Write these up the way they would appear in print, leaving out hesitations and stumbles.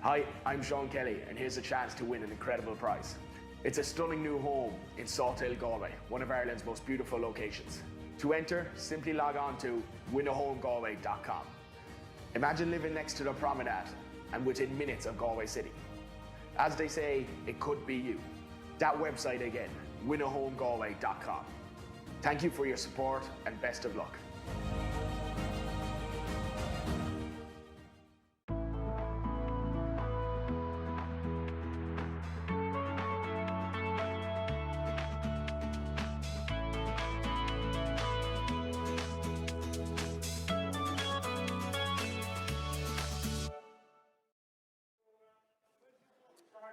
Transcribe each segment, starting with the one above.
Hi, I'm Sean Kelly, and here's a chance to win an incredible prize. It's a stunning new home in Salthill, Galway, one of Ireland's most beautiful locations. To enter, simply log on to winahomegalway.com. Imagine living next to the promenade and within minutes of Galway City. As they say, it could be you. That website again, winahomegalway.com. Thank you for your support and best of luck.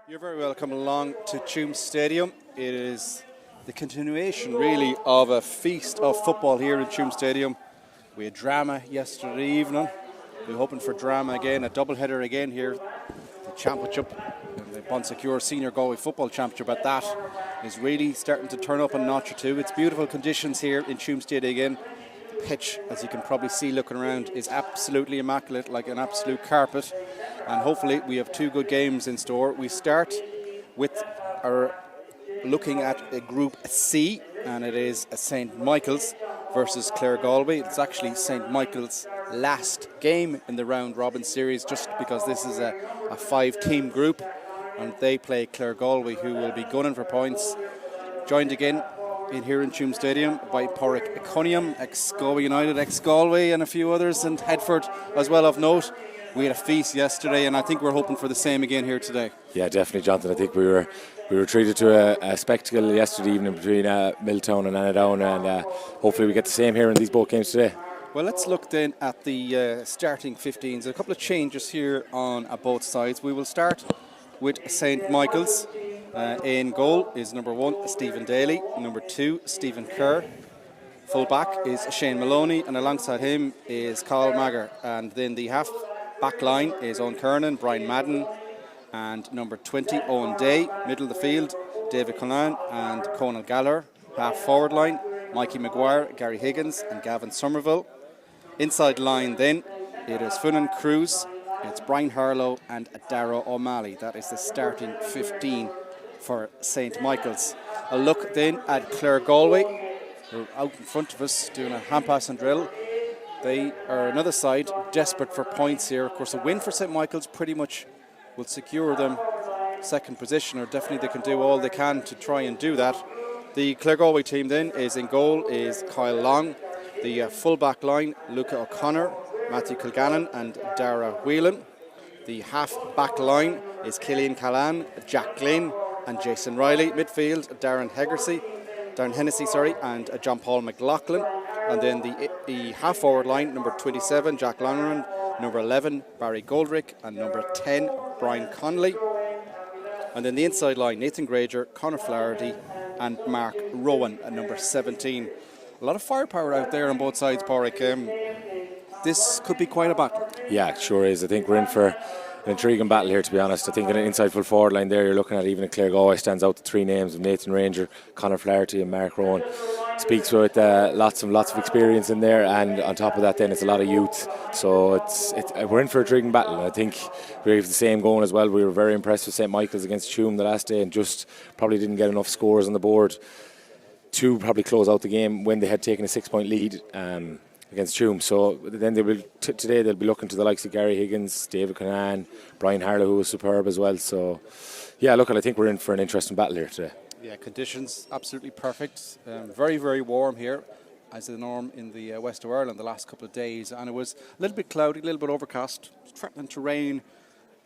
You're very welcome along to Tuam Stadium. It is the continuation, really, of a feast of football here in Tuam Stadium. We had drama yesterday evening. We're hoping for drama again, a double-header again here. The championship, the Bonsecure Senior Galway Football Championship, but that is really starting to turn up a notch or two. It's beautiful conditions here in Tuam Stadium again. The pitch, as you can probably see looking around, is absolutely immaculate, like an absolute carpet. And hopefully we have two good games in store. We start with our looking at a Group C, and it is St. Michael's versus Claregalway. It's actually St. Michael's last game in the round robin series, just because this is a 5-team group, and they play Claregalway, who will be gunning for points. Joined again in here in Tuam Stadium by Pádraig Cunningham, ex-Galway United, ex-Galway, and a few others, and Headford as well of note. We had a feast yesterday, and I think we're hoping for the same again here today. Yeah, definitely, Jonathan. I think we were treated to a spectacle yesterday evening between Milltown and Annadown, and hopefully we get the same here in these both games today. Well, let's look then at the starting 15s. A couple of changes here on both sides. We will start with St. Michael's. In goal is number 1, Stephen Daly. Number 2, Stephen Kerr. Full back is Shane Maloney, and alongside him is Carl Magger. And then the half back line is Owen Kernan, Brian Madden, and number 20, Owen Day. Middle of the field, David Conlan and Conal Gallagher. Half forward line, Mikey Maguire, Gary Higgins, and Gavin Somerville. Inside line then, it is Funan Cruz, it's Brian Harlow, and Darragh O'Malley. That is the starting 15 for St. Michael's. A look then at Claregalway, who are out in front of us doing a hand pass and drill. They are another side desperate for points here. Of course, a win for St. Michael's pretty much will secure them second position, or definitely they can do all they can to try and do that. The Claregalway team then is in goal is Kyle Long. The full back line, Luca O'Connor, Matthew Kilgannon, and Dara Whelan. The half back line is Killian Callan, Jack Glynn, and Jason Riley. Midfield, Darren Hennessy, and John Paul McLaughlin. And then the half forward line, number 27, Jack Lonergan, number 11, Barry Goldrick, and number 10, Brian Connolly. And then the inside line, Nathan Granger, Conor Flaherty, and Mark Rowan at number 17. A lot of firepower out there on both sides, Pádraig. This could be quite a battle. Yeah, it sure is. I think we're in for an intriguing battle here, to be honest. I think in an inside full forward line there, you're looking at even a Claregalway stands out the 3 names of Nathan Ranger, Conor Flaherty, and Mark Rowan. Speaks with lots of experience in there, and on top of that then it's a lot of youth, so we're in for a intriguing battle. I think we have the same going as well. We were very impressed with St. Michael's against Tuam the last day, and just probably didn't get enough scores on the board to probably close out the game when they had taken a 6-point lead against Tuam. So then today they'll be looking to the likes of Gary Higgins, David Conan, Brian Harlow, who was superb as well. So yeah, look, I think we're in for an interesting battle here today. Yeah, conditions absolutely perfect. Very, very warm here, as the norm in the west of Ireland the last couple of days. And it was a little bit cloudy, a little bit overcast, threatening to rain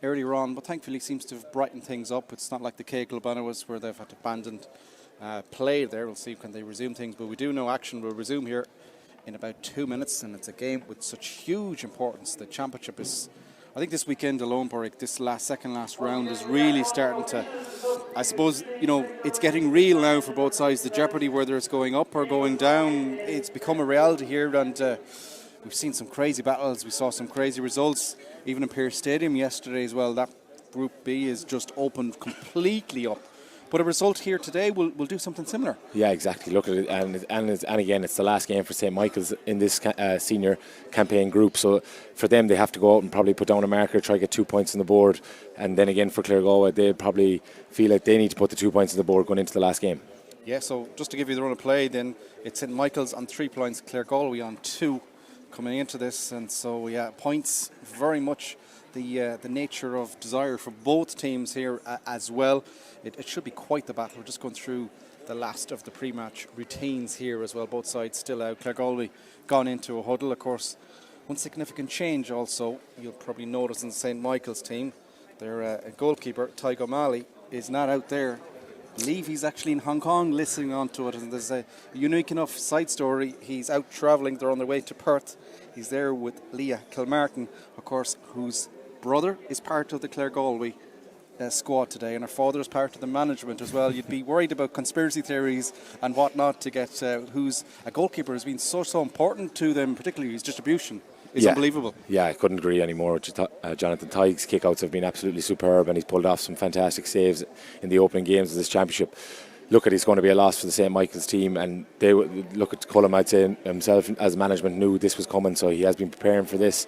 earlier on, but thankfully seems to have brightened things up. It's not like the Claregalway was where they've had to abandon play there. We'll see when they resume things, but we do know action will resume here in about 2 minutes, and it's a game with such huge importance. The championship is, I think this weekend alone, Pádraig, this second last round is really starting to, I suppose, it's getting real now for both sides. The jeopardy, whether it's going up or going down, it's become a reality here, and we've seen some crazy battles. We saw some crazy results, even in Pearse Stadium yesterday as well. That Group B is just opened completely up. But a result here today will do something similar. Yeah, exactly. Look at it, and again, it's the last game for St. Michael's in this senior campaign group. So for them, they have to go out and probably put down a marker, try to get 2 points on the board. And then again, for Claregalway, they probably feel like they need to put the 2 points on the board going into the last game. Yeah, so just to give you the run of play, then it's St. Michael's on 3 points, Claregalway on 2 coming into this. And so, yeah, points very much the nature of desire for both teams here as well. It should be quite the battle. We're just going through the last of the pre-match routines here as well. Both sides still out. Claregalway gone into a huddle. Of course, one significant change also you'll probably notice in the St. Michael's team. Their goalkeeper, Tyg O'Malley, is not out there. I believe he's actually in Hong Kong listening onto it. And there's a unique enough side story. He's out travelling. They're on their way to Perth. He's there with Leah Kilmartin, of course, whose brother is part of the Claregalway squad today, and her father is part of the management as well. You'd be worried about conspiracy theories and whatnot to get who's a goalkeeper has been so important to them, particularly his distribution. It's unbelievable. Yeah, I couldn't agree anymore with Jonathan. Tyg's kickouts have been absolutely superb, and he's pulled off some fantastic saves in the opening games of this championship. Look, it's going to be a loss for the St. Michael's team, and they look at Cullum. I'd say himself as management knew this was coming, so he has been preparing for this.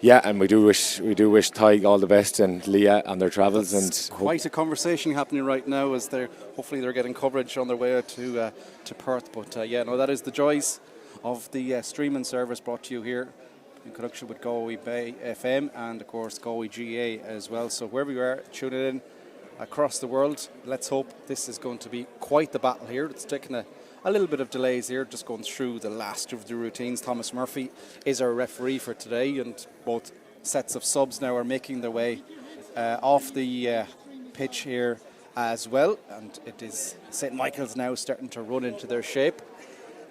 Yeah, and we do wish Tyg all the best and Leah on their travels. That's quite a conversation happening right now as hopefully they're getting coverage on their way to Perth. But that is the joys of the streaming service brought to you here in conjunction with Galway Bay FM and of course Galway GA as well. So wherever you are tuning in across the world, let's hope this is going to be quite the battle here. It's taken a little bit of delays here, just going through the last of the routines. Thomas Murphy is our referee for today, and both sets of subs now are making their way off the pitch here as well. And it is St. Michael's now starting to run into their shape.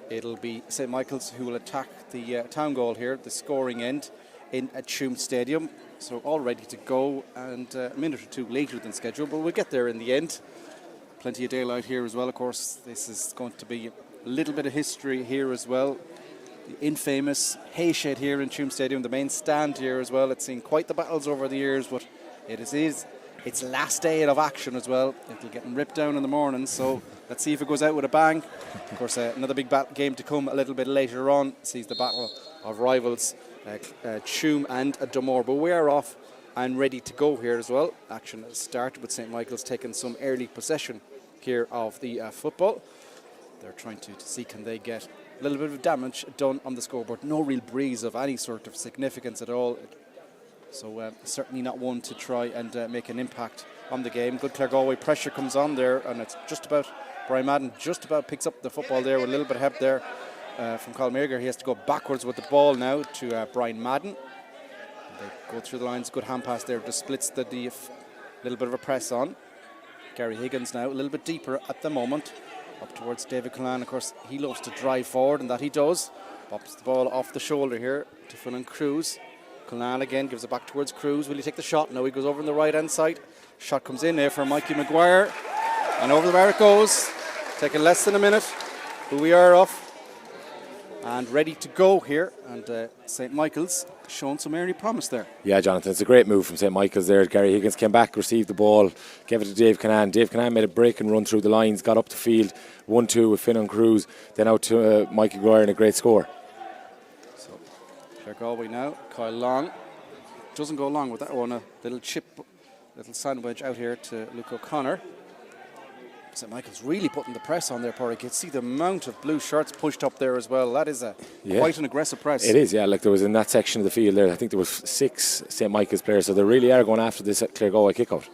It'll be St. Michael's who will attack the town goal here, the scoring end in at Tuam Stadium. So all ready to go, and a minute or two later than scheduled, but we'll get there in the end. Plenty of daylight here as well, of course. This is going to be a little bit of history here as well. The infamous hay shed here in Tuam Stadium, the main stand here as well. It's seen quite the battles over the years, but it is its last day of action as well. It'll get ripped down in the morning, so let's see if it goes out with a bang. Of course, another big game to come a little bit later on sees the battle of rivals, Tuam and Dumore. But we are off and ready to go here as well. Action has started with St. Michael's taking some early possession here of the football. They're trying to see can they get a little bit of damage done on the scoreboard. No real breeze of any sort of significance at all. So certainly not one to try and make an impact on the game. Good Claregalway pressure comes on there, and it's just about Brian Madden just about picks up the football there with a little bit of help there from Colm Eager. He has to go backwards with the ball now to Brian Madden. They go through the lines, good hand pass there, just splits the little bit of a press on. Gary Higgins now a little bit deeper at the moment, up towards David Cullen. Of course, he loves to drive forward, and that he does. Pops the ball off the shoulder here to Fionn Cruz. Cullen again gives it back towards Cruz. Will he take the shot? No, he goes over on the right hand side. Shot comes in there for Mikey Maguire, and over the bar it goes. Taking less than a minute, but we are off and ready to go here, and St. Michael's shown some early promise there. Yeah, Jonathan, it's a great move from St. Michael's there. Gary Higgins came back, received the ball, gave it to Dave Canaan. Dave Canaan made a break and run through the lines, got up the field, 1-2 with Fionn Cruz, then out to Mikey Maguire and a great score. So Claregalway now, Kyle Long doesn't go along with that one. A little chip, little sandwich out here to Luke O'Connor. St. Michael's really putting the press on there, Porrick. You can see the amount of blue shirts pushed up there as well. That is quite an aggressive press. It is, yeah. Like there was in that section of the field there, I think there was 6 St. Michael's players, so they really are going after this Claregalway kick-out.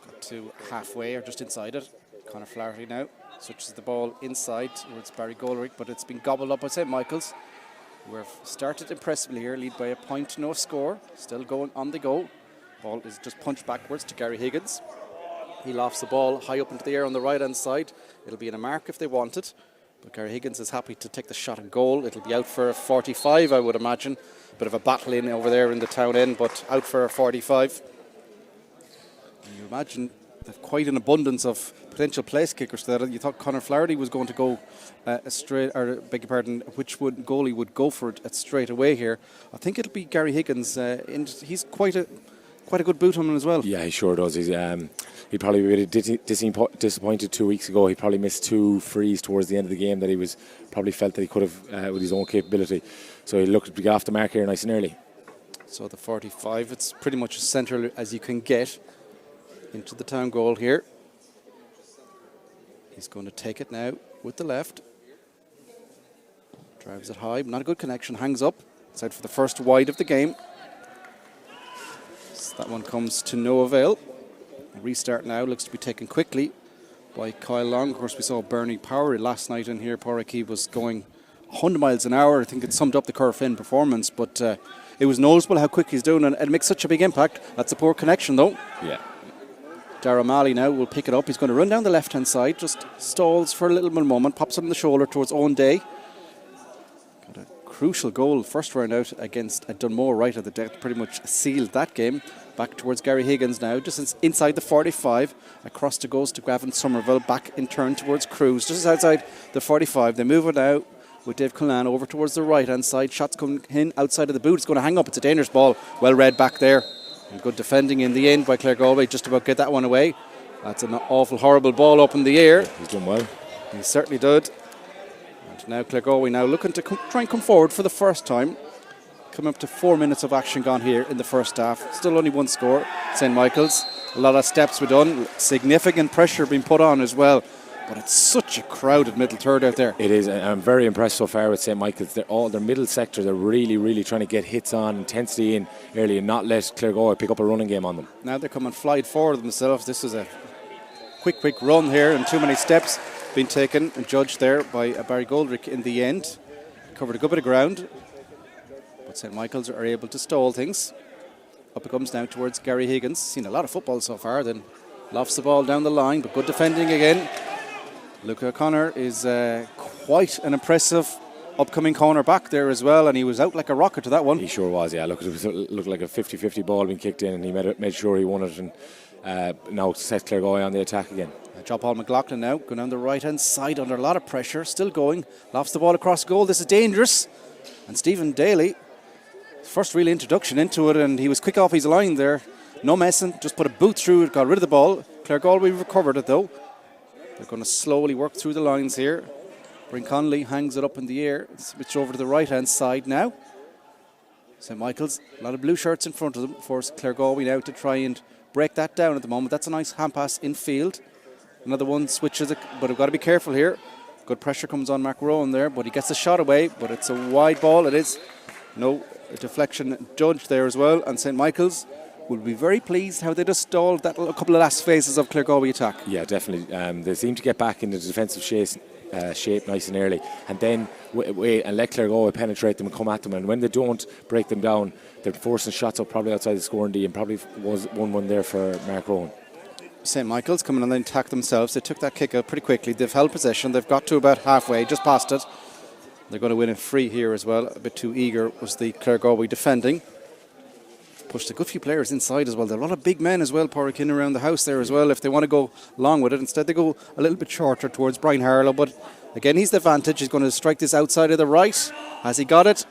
Got to halfway or just inside it. Conor Flaherty now switches the ball inside towards Barry Goldrick, but it's been gobbled up by St. Michael's. We've started impressively here, lead by a point, no score. Still going on the go. Ball is just punched backwards to Gary Higgins. He lofts the ball high up into the air on the right hand side. It'll be in a mark if they want it, but Gary Higgins is happy to take the shot and goal. It'll be out for a 45, I would imagine. Bit of a battle in over there in the town end, but out for a 45. And you imagine they've quite an abundance of potential place kickers there. You thought Conor Flaherty was going to go straight, or beg your pardon, which goalie would go for it straight away here. I think it'll be Gary Higgins. He's quite quite a good boot on him as well. Yeah, he sure does. He'd probably be a bit disappointed 2 weeks ago. He probably missed 2 frees towards the end of the game that he was probably felt that he could have with his own capability. So he looked to get off the mark here nice and early. So the 45, it's pretty much as central as you can get into the town goal here. He's going to take it now with the left. Drives it high, not a good connection, hangs up. It's out for the first wide of the game. So that one comes to no avail. A restart now, looks to be taken quickly by Kyle Long. Of course, we saw Bernie Power last night in here. Porrick, he was going 100 miles an hour. I think it summed up the Corofin performance, but it was noticeable how quick he's doing, and it makes such a big impact. That's a poor connection, though. Yeah. Dara Malley now will pick it up. He's going to run down the left-hand side, just stalls for a little moment, pops it on the shoulder towards Owen Day. Got a crucial goal, first round out against Dunmore right at the death, pretty much sealed that game. Back towards Gary Higgins now, just inside the 45. Across to goes to Gavin Somerville, back in turn towards Cruz, just outside the 45. They move it out with Dave Cullen over towards the right-hand side. Shots coming in outside of the boot. It's going to hang up. It's a dangerous ball. Well read back there. And good defending in the end by Claregalway. Just about get that one away. That's an awful, horrible ball up in the air. Yeah, he's done well. He certainly did. And now Claregalway now looking to try and come forward for the first time. Coming up to 4 minutes of action gone here in the first half. Still only one score. St. Michael's. A lot of steps were done. Significant pressure being put on as well. But it's such a crowded middle third out there. It is, and I'm very impressed so far with St. Michael's. Their middle sector, they're really, really trying to get hits on, intensity in early, and not let Claregalway pick up a running game on them. Now they're coming flight forward themselves. This is a quick run here, and too many steps being taken and judged there by Barry Goldrick in the end. Covered a good bit of ground, but St. Michael's are able to stall things. Up it comes now towards Gary Higgins. Seen a lot of football so far, then lofts the ball down the line, but good defending again. Luca O'Connor is quite an impressive upcoming corner back there as well, and he was out like a rocket to that one. He sure was, yeah. Look, it looked like a 50-50 ball being kicked in, and he made sure he won it, and now set Claregalway on the attack again. John Paul McLaughlin now going down the right-hand side under a lot of pressure, still going, lofts the ball across goal. This is dangerous. And Stephen Daly, first real introduction into it, and he was quick off his line there. No messing, just put a boot through it, got rid of the ball. Claregalway recovered it though. They're going to slowly work through the lines here. Bryn Connolly hangs it up in the air. Switch over to the right-hand side now. St. Michael's, a lot of blue shirts in front of them. Force Claregalway now to try and break that down at the moment. That's a nice hand pass in field. Another one switches it, but I've got to be careful here. Good pressure comes on Mark Rowan there, but he gets a shot away, but it's a wide ball. It is. No deflection judged there as well, and St. Michael's will be very pleased how they just stalled that a couple of last phases of Claregalway attack. Yeah, definitely. They seem to get back into the defensive shape nice and early, and then wait and let Claregalway penetrate them and come at them, and when they don't break them down, they're forcing shots up probably outside the scoring D, and probably was 1-1 there for Mark Rowan. St. Michael's coming on the attack themselves. They took that kick out pretty quickly. They've held possession. They've got to about halfway, just past it. They're going to win it free here as well. A bit too eager was the Claregalway defending. Pushed a good few players inside as well. There are a lot of big men as well, Porrick, in around the house there as well, if they want to go long with it. Instead they go a little bit shorter towards Brian Harlow, but again he's the advantage. He's going to strike this outside of the right. Has he got it?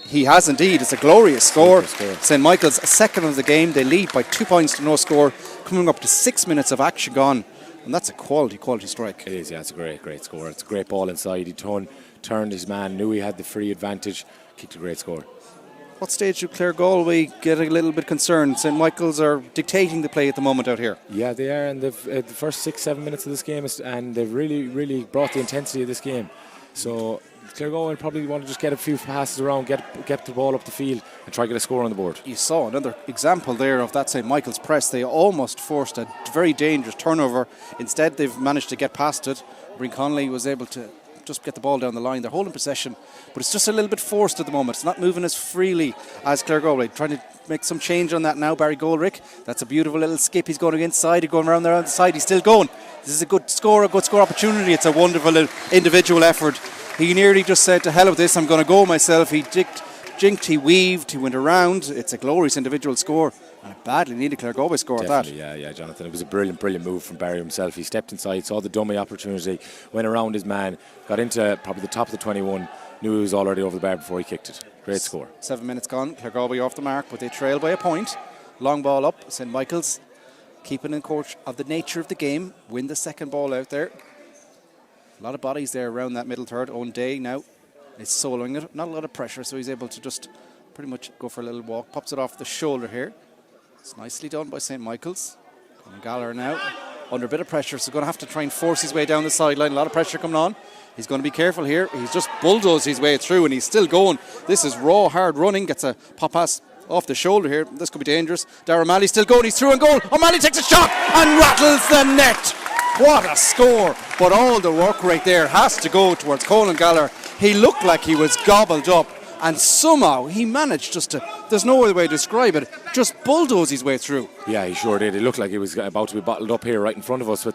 He has indeed. It's a glorious score. St. Michael's, a second of the game. They lead by 2 points to no score, coming up to 6 minutes of action gone, and that's a quality strike. It is, yeah. It's a great score. It's a great ball inside. He turned his man, knew he had the free advantage, kicked a great score. What stage do Claregalway get a little bit concerned? St. Michael's are dictating the play at the moment out here. Yeah, they are, and they've the first 6-7 minutes of this game, and they've really brought the intensity of this game. So Claregalway probably want to just get a few passes around, get the ball up the field, and try to get a score on the board. You saw another example there of that St. Michael's press. They almost forced a very dangerous turnover. Instead, they've managed to get past it. Bryn Connolly was able to just get the ball down the line. They're holding possession, but it's just a little bit forced at the moment. It's not moving as freely as Claregalway. Trying to make some change on that now, Barry Goldrick. That's a beautiful little skip. He's going inside, he's going around there on the side. He's still going. This is a good score opportunity. It's a wonderful individual effort. He nearly just said, to hell with this, I'm going to go myself. He jinked, he weaved, he went around. It's a glorious individual score. And a badly needed Claregalway score at that. Yeah, Jonathan. It was a brilliant move from Barry himself. He stepped inside, saw the dummy opportunity, went around his man, got into probably the top of the 21, knew he was already over the bar before he kicked it. Great score. 7 minutes gone. Claregalway off the mark, but they trail by a point. Long ball up, St. Michael's keeping in court of the nature of the game, win the second ball out there. A lot of bodies there around that middle third. Owen Day now is soloing it, not a lot of pressure, so he's able to just pretty much go for a little walk. Pops it off the shoulder here. It's nicely done by St. Michael's. Gallagher now under a bit of pressure, so going to have to try and force his way down the sideline. A lot of pressure coming on. He's going to be careful here. He's just bulldozed his way through and he's still going. This is raw, hard running. Gets a pop pass off the shoulder here. This could be dangerous. Darragh O'Malley's still going. He's through and goal. O'Malley takes a shot and rattles the net. What a score. But all the work right there has to go towards Colin Gallagher. He looked like he was gobbled up. And somehow he managed just to, there's no other way to describe it, just bulldoze his way through. Yeah, he sure did. It looked like he was about to be bottled up here right in front of us with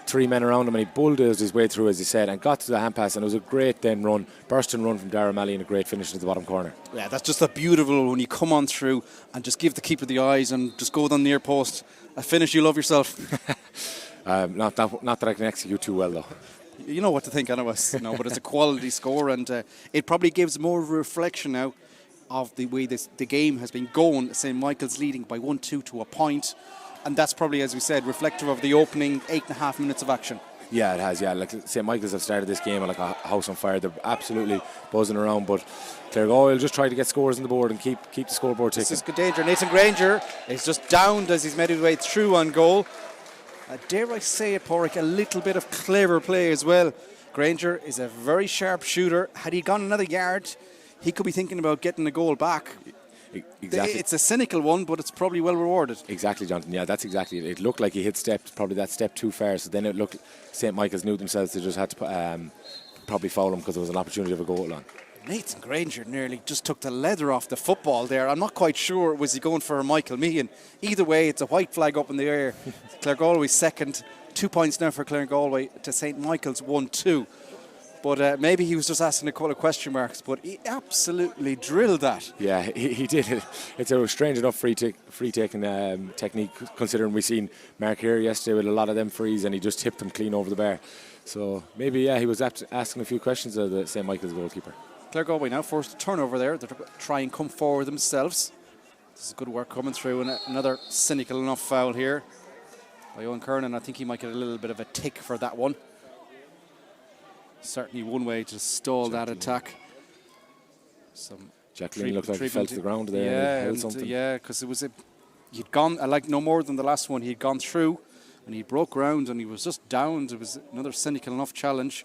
3 men around him, and he bulldozed his way through, as he said, and got to the hand pass, and it was a great then run, bursting run from Darragh O'Malley and a great finish into the bottom corner. Yeah, that's just a beautiful when you come on through and just give the keeper the eyes and just go down the near post. A finish you love yourself. Not that I can execute too well, though. You know what to think anyways, but it's a quality score, and it probably gives more of a reflection now of the way the game has been going. St. Michael's leading by 1-2 to a point, and that's probably, as we said, reflective of the opening 8.5 minutes of action. Yeah, it has, yeah. Like St. Michael's have started this game like a house on fire. They're absolutely buzzing around, but Claregalway will just try to get scores on the board and keep the scoreboard ticking. This is good danger. Nathan Granger is just downed as he's made his way through on goal. Dare I say it, Porrick, a little bit of clever play as well. Granger is a very sharp shooter. Had he gone another yard, he could be thinking about getting the goal back. Exactly. It's a cynical one, but it's probably well rewarded. Exactly, Jonathan. Yeah, that's exactly it. It looked like he hit probably that step too far. So then it looked St. Michael's knew themselves they just had to probably foul him because there was an opportunity of a goal on. Nathan Granger nearly just took the leather off the football there. I'm not quite sure, was he going for a Michael Meehan? Either way, it's a white flag up in the air. Claregalway second, 2 points now for Claregalway to St. Michael's 1-2. But maybe he was just asking a couple of question marks, but he absolutely drilled that. Yeah, he did. It's a strange enough free-taking technique, considering we seen Mark here yesterday with a lot of them frees, and he just tipped them clean over the bar. So maybe, yeah, he was asking a few questions of the St. Michael's goalkeeper. Claregalway now forced a turnover there. They're trying to come forward themselves. This is good work coming through, and another cynical enough foul here by Owen Kernan. I think he might get a little bit of a tick for that one. Certainly one way to stall that attack. Jacqueline looked like he fell to the ground there. Yeah, and held something. Yeah, because it was he'd gone like no more than the last one. He'd gone through, and he broke ground, and he was just downed. It was another cynical enough challenge.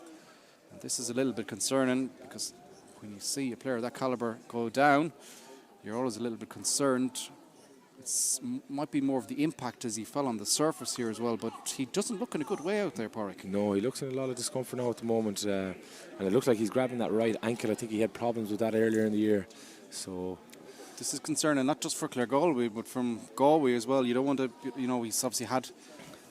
And this is a little bit concerning because when you see a player of that calibre go down, you're always a little bit concerned. It might be more of the impact as he fell on the surface here as well, but he doesn't look in a good way out there, Porrick. No, he looks in a lot of discomfort now at the moment, and it looks like he's grabbing that right ankle. I think he had problems with that earlier in the year. So this is concerning, not just for Claregalway, but from Galway as well. You don't want to, he's obviously had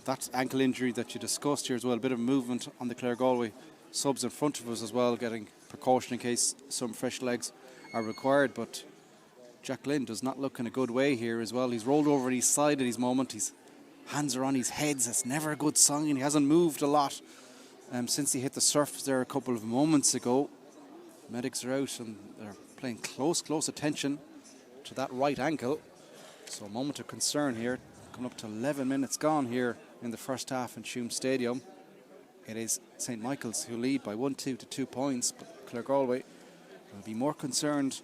that ankle injury that you discussed here as well. A bit of movement on the Claregalway subs in front of us as well, getting precaution in case some fresh legs are required. But Jack Lynn does not look in a good way here as well. He's rolled over on his side at his moment. His hands are on his head. That's never a good sign. He hasn't moved a lot since he hit the surface there a couple of moments ago. Medics are out and they're paying close attention to that right ankle. So a moment of concern here. Coming up to 11 minutes gone here in the first half in Tuam Stadium. It is St. Michael's who lead by 1-2 to 2 points, but Claregalway will be more concerned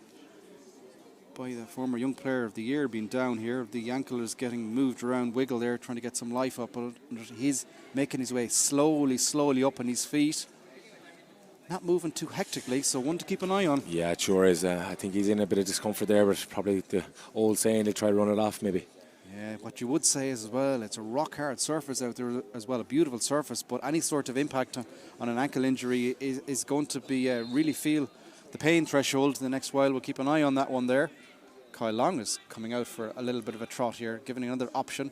by the former Young Player of the Year being down here. The ankle is getting moved around, wiggle there, trying to get some life up, but he's making his way slowly up on his feet. Not moving too hectically, so one to keep an eye on. Yeah, it sure is. I think he's in a bit of discomfort there, but probably the old saying, they try to run it off maybe. Yeah, what you would say is as well, it's a rock-hard surface out there as well, a beautiful surface, but any sort of impact on an ankle injury is going to be really feel the pain threshold the next while. We'll keep an eye on that one there. Kyle Long is coming out for a little bit of a trot here, giving another option.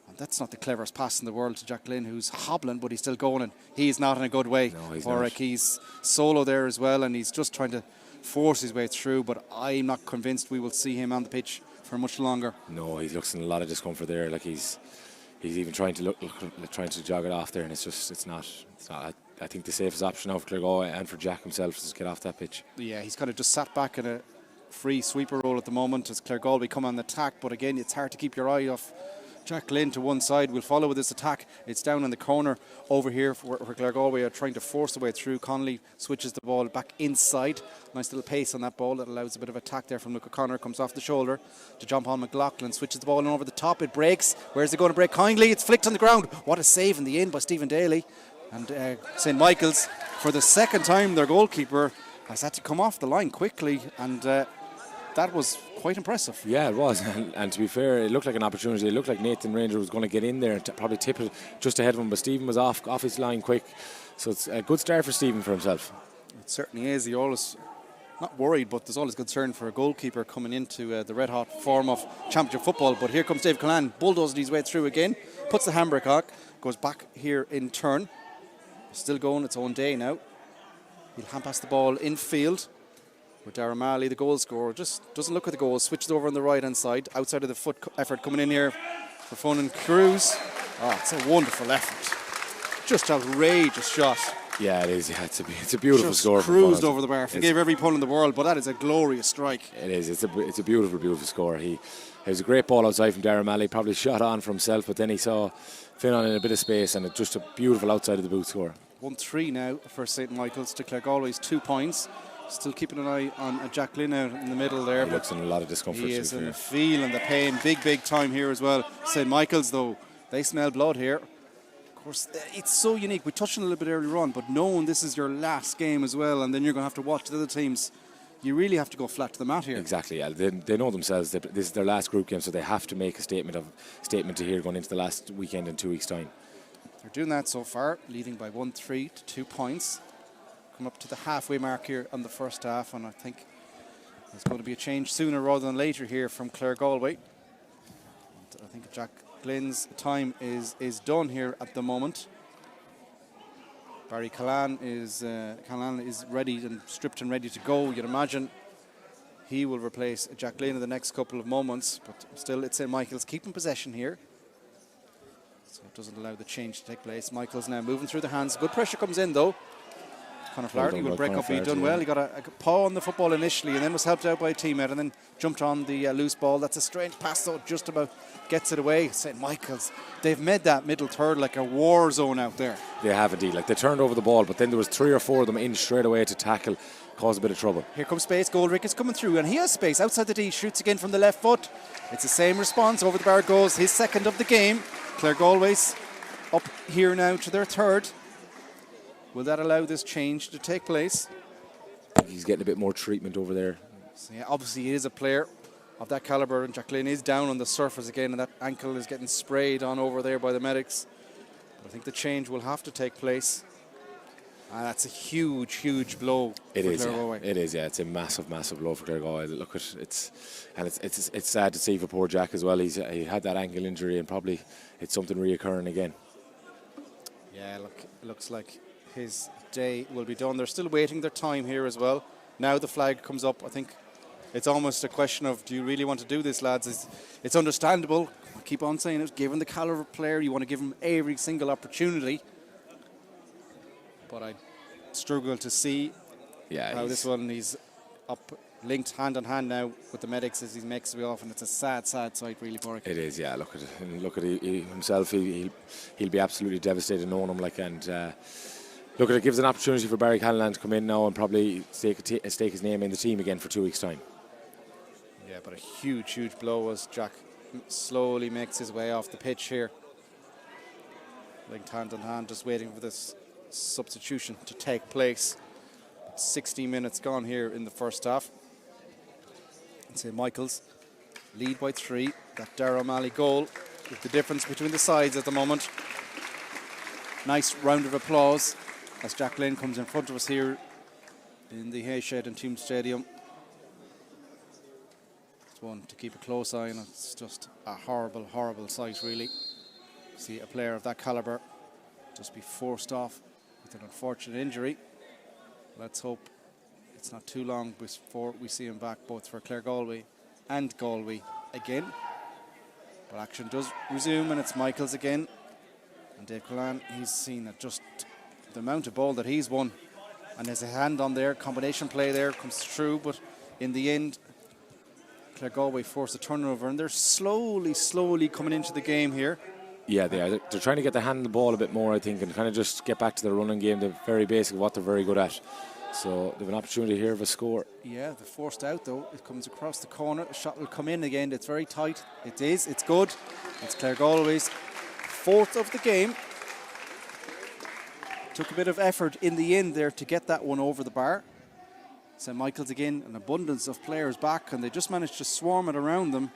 And that's not the cleverest pass in the world to Jack Lynn, who's hobbling, but he's still going, and he's not in a good way. No, he's not. He's solo there as well, and he's just trying to force his way through, but I'm not convinced we will see him on the pitch for much longer. No, he looks in a lot of discomfort there. Like he's even trying to trying to jog it off there, and it's not. I think the safest option now for Claregalway and for Jack himself is to get off that pitch. Yeah, he's kind of just sat back in a free sweeper role at the moment as Claregalway come on the attack, but again it's hard to keep your eye off Jack Glynn to one side. We'll follow with this attack. It's down in the corner over here where Claregalway are trying to force the way through. Connolly switches the ball back inside. Nice little pace on that ball that allows a bit of attack there from Luke O'Connor. Comes off the shoulder to John Paul McLaughlin. Switches the ball in over the top. It breaks. Where's it going to break? Kindly. It's flicked on the ground. What a save in the end by Stephen Daly. And St. Michael's, for the second time, their goalkeeper has had to come off the line quickly, and that was quite impressive. Yeah, it was. And to be fair, it looked like an opportunity. It looked like Nathan Ranger was going to get in there and probably tip it just ahead of him, but Stephen was off his line quick. So it's a good start for Stephen for himself. It certainly is. He always, not worried, but there's always concern for a goalkeeper coming into the red-hot form of championship football. But here comes Dave Callan, bulldozing his way through again, puts the handbrake on, goes back here in turn. Still going its own day now. He'll hand pass the ball in field. With Darren Marley, the goal scorer, just doesn't look at the goal, switches over on the right hand side, outside of the foot effort coming in here for Fonan Cruz. Oh, it's a wonderful effort. Just outrageous shot. Yeah, it is. Yeah, it's a beautiful just score. Cruised over the bar. Forgave every pull in the world, but that is a glorious strike. It is. It's a beautiful score. It was a great ball outside from Darren Malley. Probably shot on for himself, but then he saw Finnan in a bit of space, and it's just a beautiful outside of the boot score. 1-3 now for St. Michael's to Claregalway's 2 points. Still keeping an eye on Jack Glynn out in the middle there. He looks in a lot of discomfort. He is in the feel and the pain. Big time here as well. St. Michael's, though, they smell blood here. Of course, it's so unique. We touched on it a little bit earlier on, but knowing this is your last game as well, and then you're going to have to watch the other teams, you really have to go flat to the mat here. Exactly, yeah. They know themselves that this is their last group game, so they have to make a statement to here going into the last weekend in 2 weeks' time. They're doing that so far, leading by 1-3 to 2 points. Come up to the halfway mark here on the first half, and I think there's going to be a change sooner rather than later here from Claregalway. I think Jack Glynn's time is done here at the moment. Barry Callan is ready and stripped and ready to go. You'd imagine he will replace Jack Glynn in the next couple of moments, but still it's St. Michael's keeping possession here. So it doesn't allow the change to take place. Michael's now moving through the hands. Good pressure comes in though. Conor Flaherty will break up. He done well. He got a paw on the football initially and then was helped out by a teammate and then jumped on the loose ball. That's a strange pass though, just about gets it away. St. Michael's, they've made that middle third like a war zone out there. They have indeed. Like they turned over the ball, but then there was 3 or 4 of them in straight away to tackle, cause a bit of trouble. Here comes space. Goldrick is coming through and he has space outside the D. Shoots again from the left foot. It's the same response. Over the bar goes his second of the game. Claregalway's up here now to their third. Will that allow this change to take place? I think he's getting a bit more treatment over there. So yeah, obviously he is a player of that calibre, and Jack Glynn is down on the surface again, and that ankle is getting sprayed on over there by the medics. But I think the change will have to take place. And that's a huge blow. It for is. Claregalway. Yeah. It is. Yeah, it's a massive blow for Claregalway. Look at it's sad to see for poor Jack as well. He had that ankle injury, and probably it's something reoccurring again. Yeah, look, it looks like his day will be done. They're still waiting their time here as well. Now the flag comes up. I think it's almost a question of, do you really want to do this, lads? It's understandable. I keep on saying it. Given the caliber of player, you want to give him every single opportunity. But I struggle to see how this one, he's up, linked hand in hand now with the medics as he makes his way off, and it's a sad sight really for him. It is, yeah. Look at he himself. He'll be absolutely devastated knowing him. Look, it gives an opportunity for Barry Callan to come in now and probably stake his name in the team again for 2 weeks' time. Yeah, but a huge blow as Jack slowly makes his way off the pitch here. Linked hand in hand, just waiting for this substitution to take place. 16 minutes gone here in the first half. St. Michael's lead by 3. That Darragh O'Malley goal is the difference between the sides at the moment. Nice round of applause as Jack Glynn comes in front of us here in the Hayshed and Team Stadium. It's one to keep a close eye on. It's just a horrible sight really. See a player of that calibre just be forced off with an unfortunate injury. Let's hope it's not too long before we see him back, both for Claregalway and Galway again. But action does resume and it's Michael's again. And Dave Callan, he's seen that just the amount of ball that he's won. And there's a hand on there, combination play there comes through, but in the end, Claregalway force a turnover, and they're slowly coming into the game here. Yeah, they are. They're trying to get their hand on the ball a bit more, I think, and kind of just get back to their running game, the very basic of what they're very good at. So they have an opportunity here of a score. Yeah, they're forced out though. It comes across the corner. The shot will come in again. It's very tight. It is. It's good. It's Claregalway's fourth of the game. Took a bit of effort in the end there to get that one over the bar. St. Michael's again, an abundance of players back, and they just managed to swarm it around them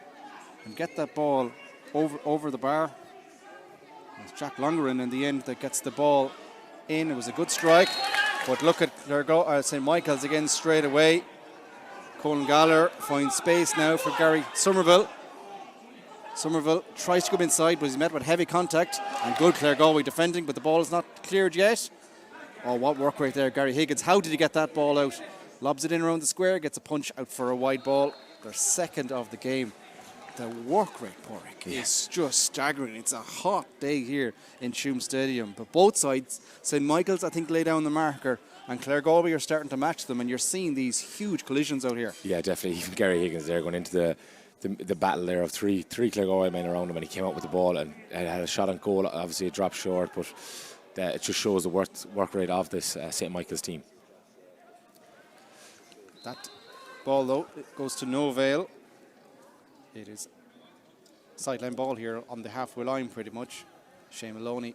and get that ball over the bar. It's Jack Longerin in the end that gets the ball in. It was a good strike, but look at St. Michael's again straight away. Colin Galler finds space now for Gary Somerville. Somerville tries to come inside, but he's met with heavy contact, and good Claregalway defending, but the ball is not cleared yet. Oh, what work right there, Gary Higgins. How did he get that ball out? Lobs it in around the square, gets a punch out for a wide ball. Their second of the game. The work rate, Porrick, is just staggering. It's a hot day here in Tuam Stadium. But both sides, St. Michael's, I think, lay down the marker, and Claregalway are starting to match them, and you're seeing these huge collisions out here. Yeah, definitely. Even Gary Higgins there going into the battle there of three Claregalway men around him, and he came out with the ball and had a shot on goal. Obviously, it dropped short, but it just shows the work rate of this St. Michael's team. That ball, though, it goes to no avail. It is sideline ball here on the halfway line, pretty much. Shane Maloney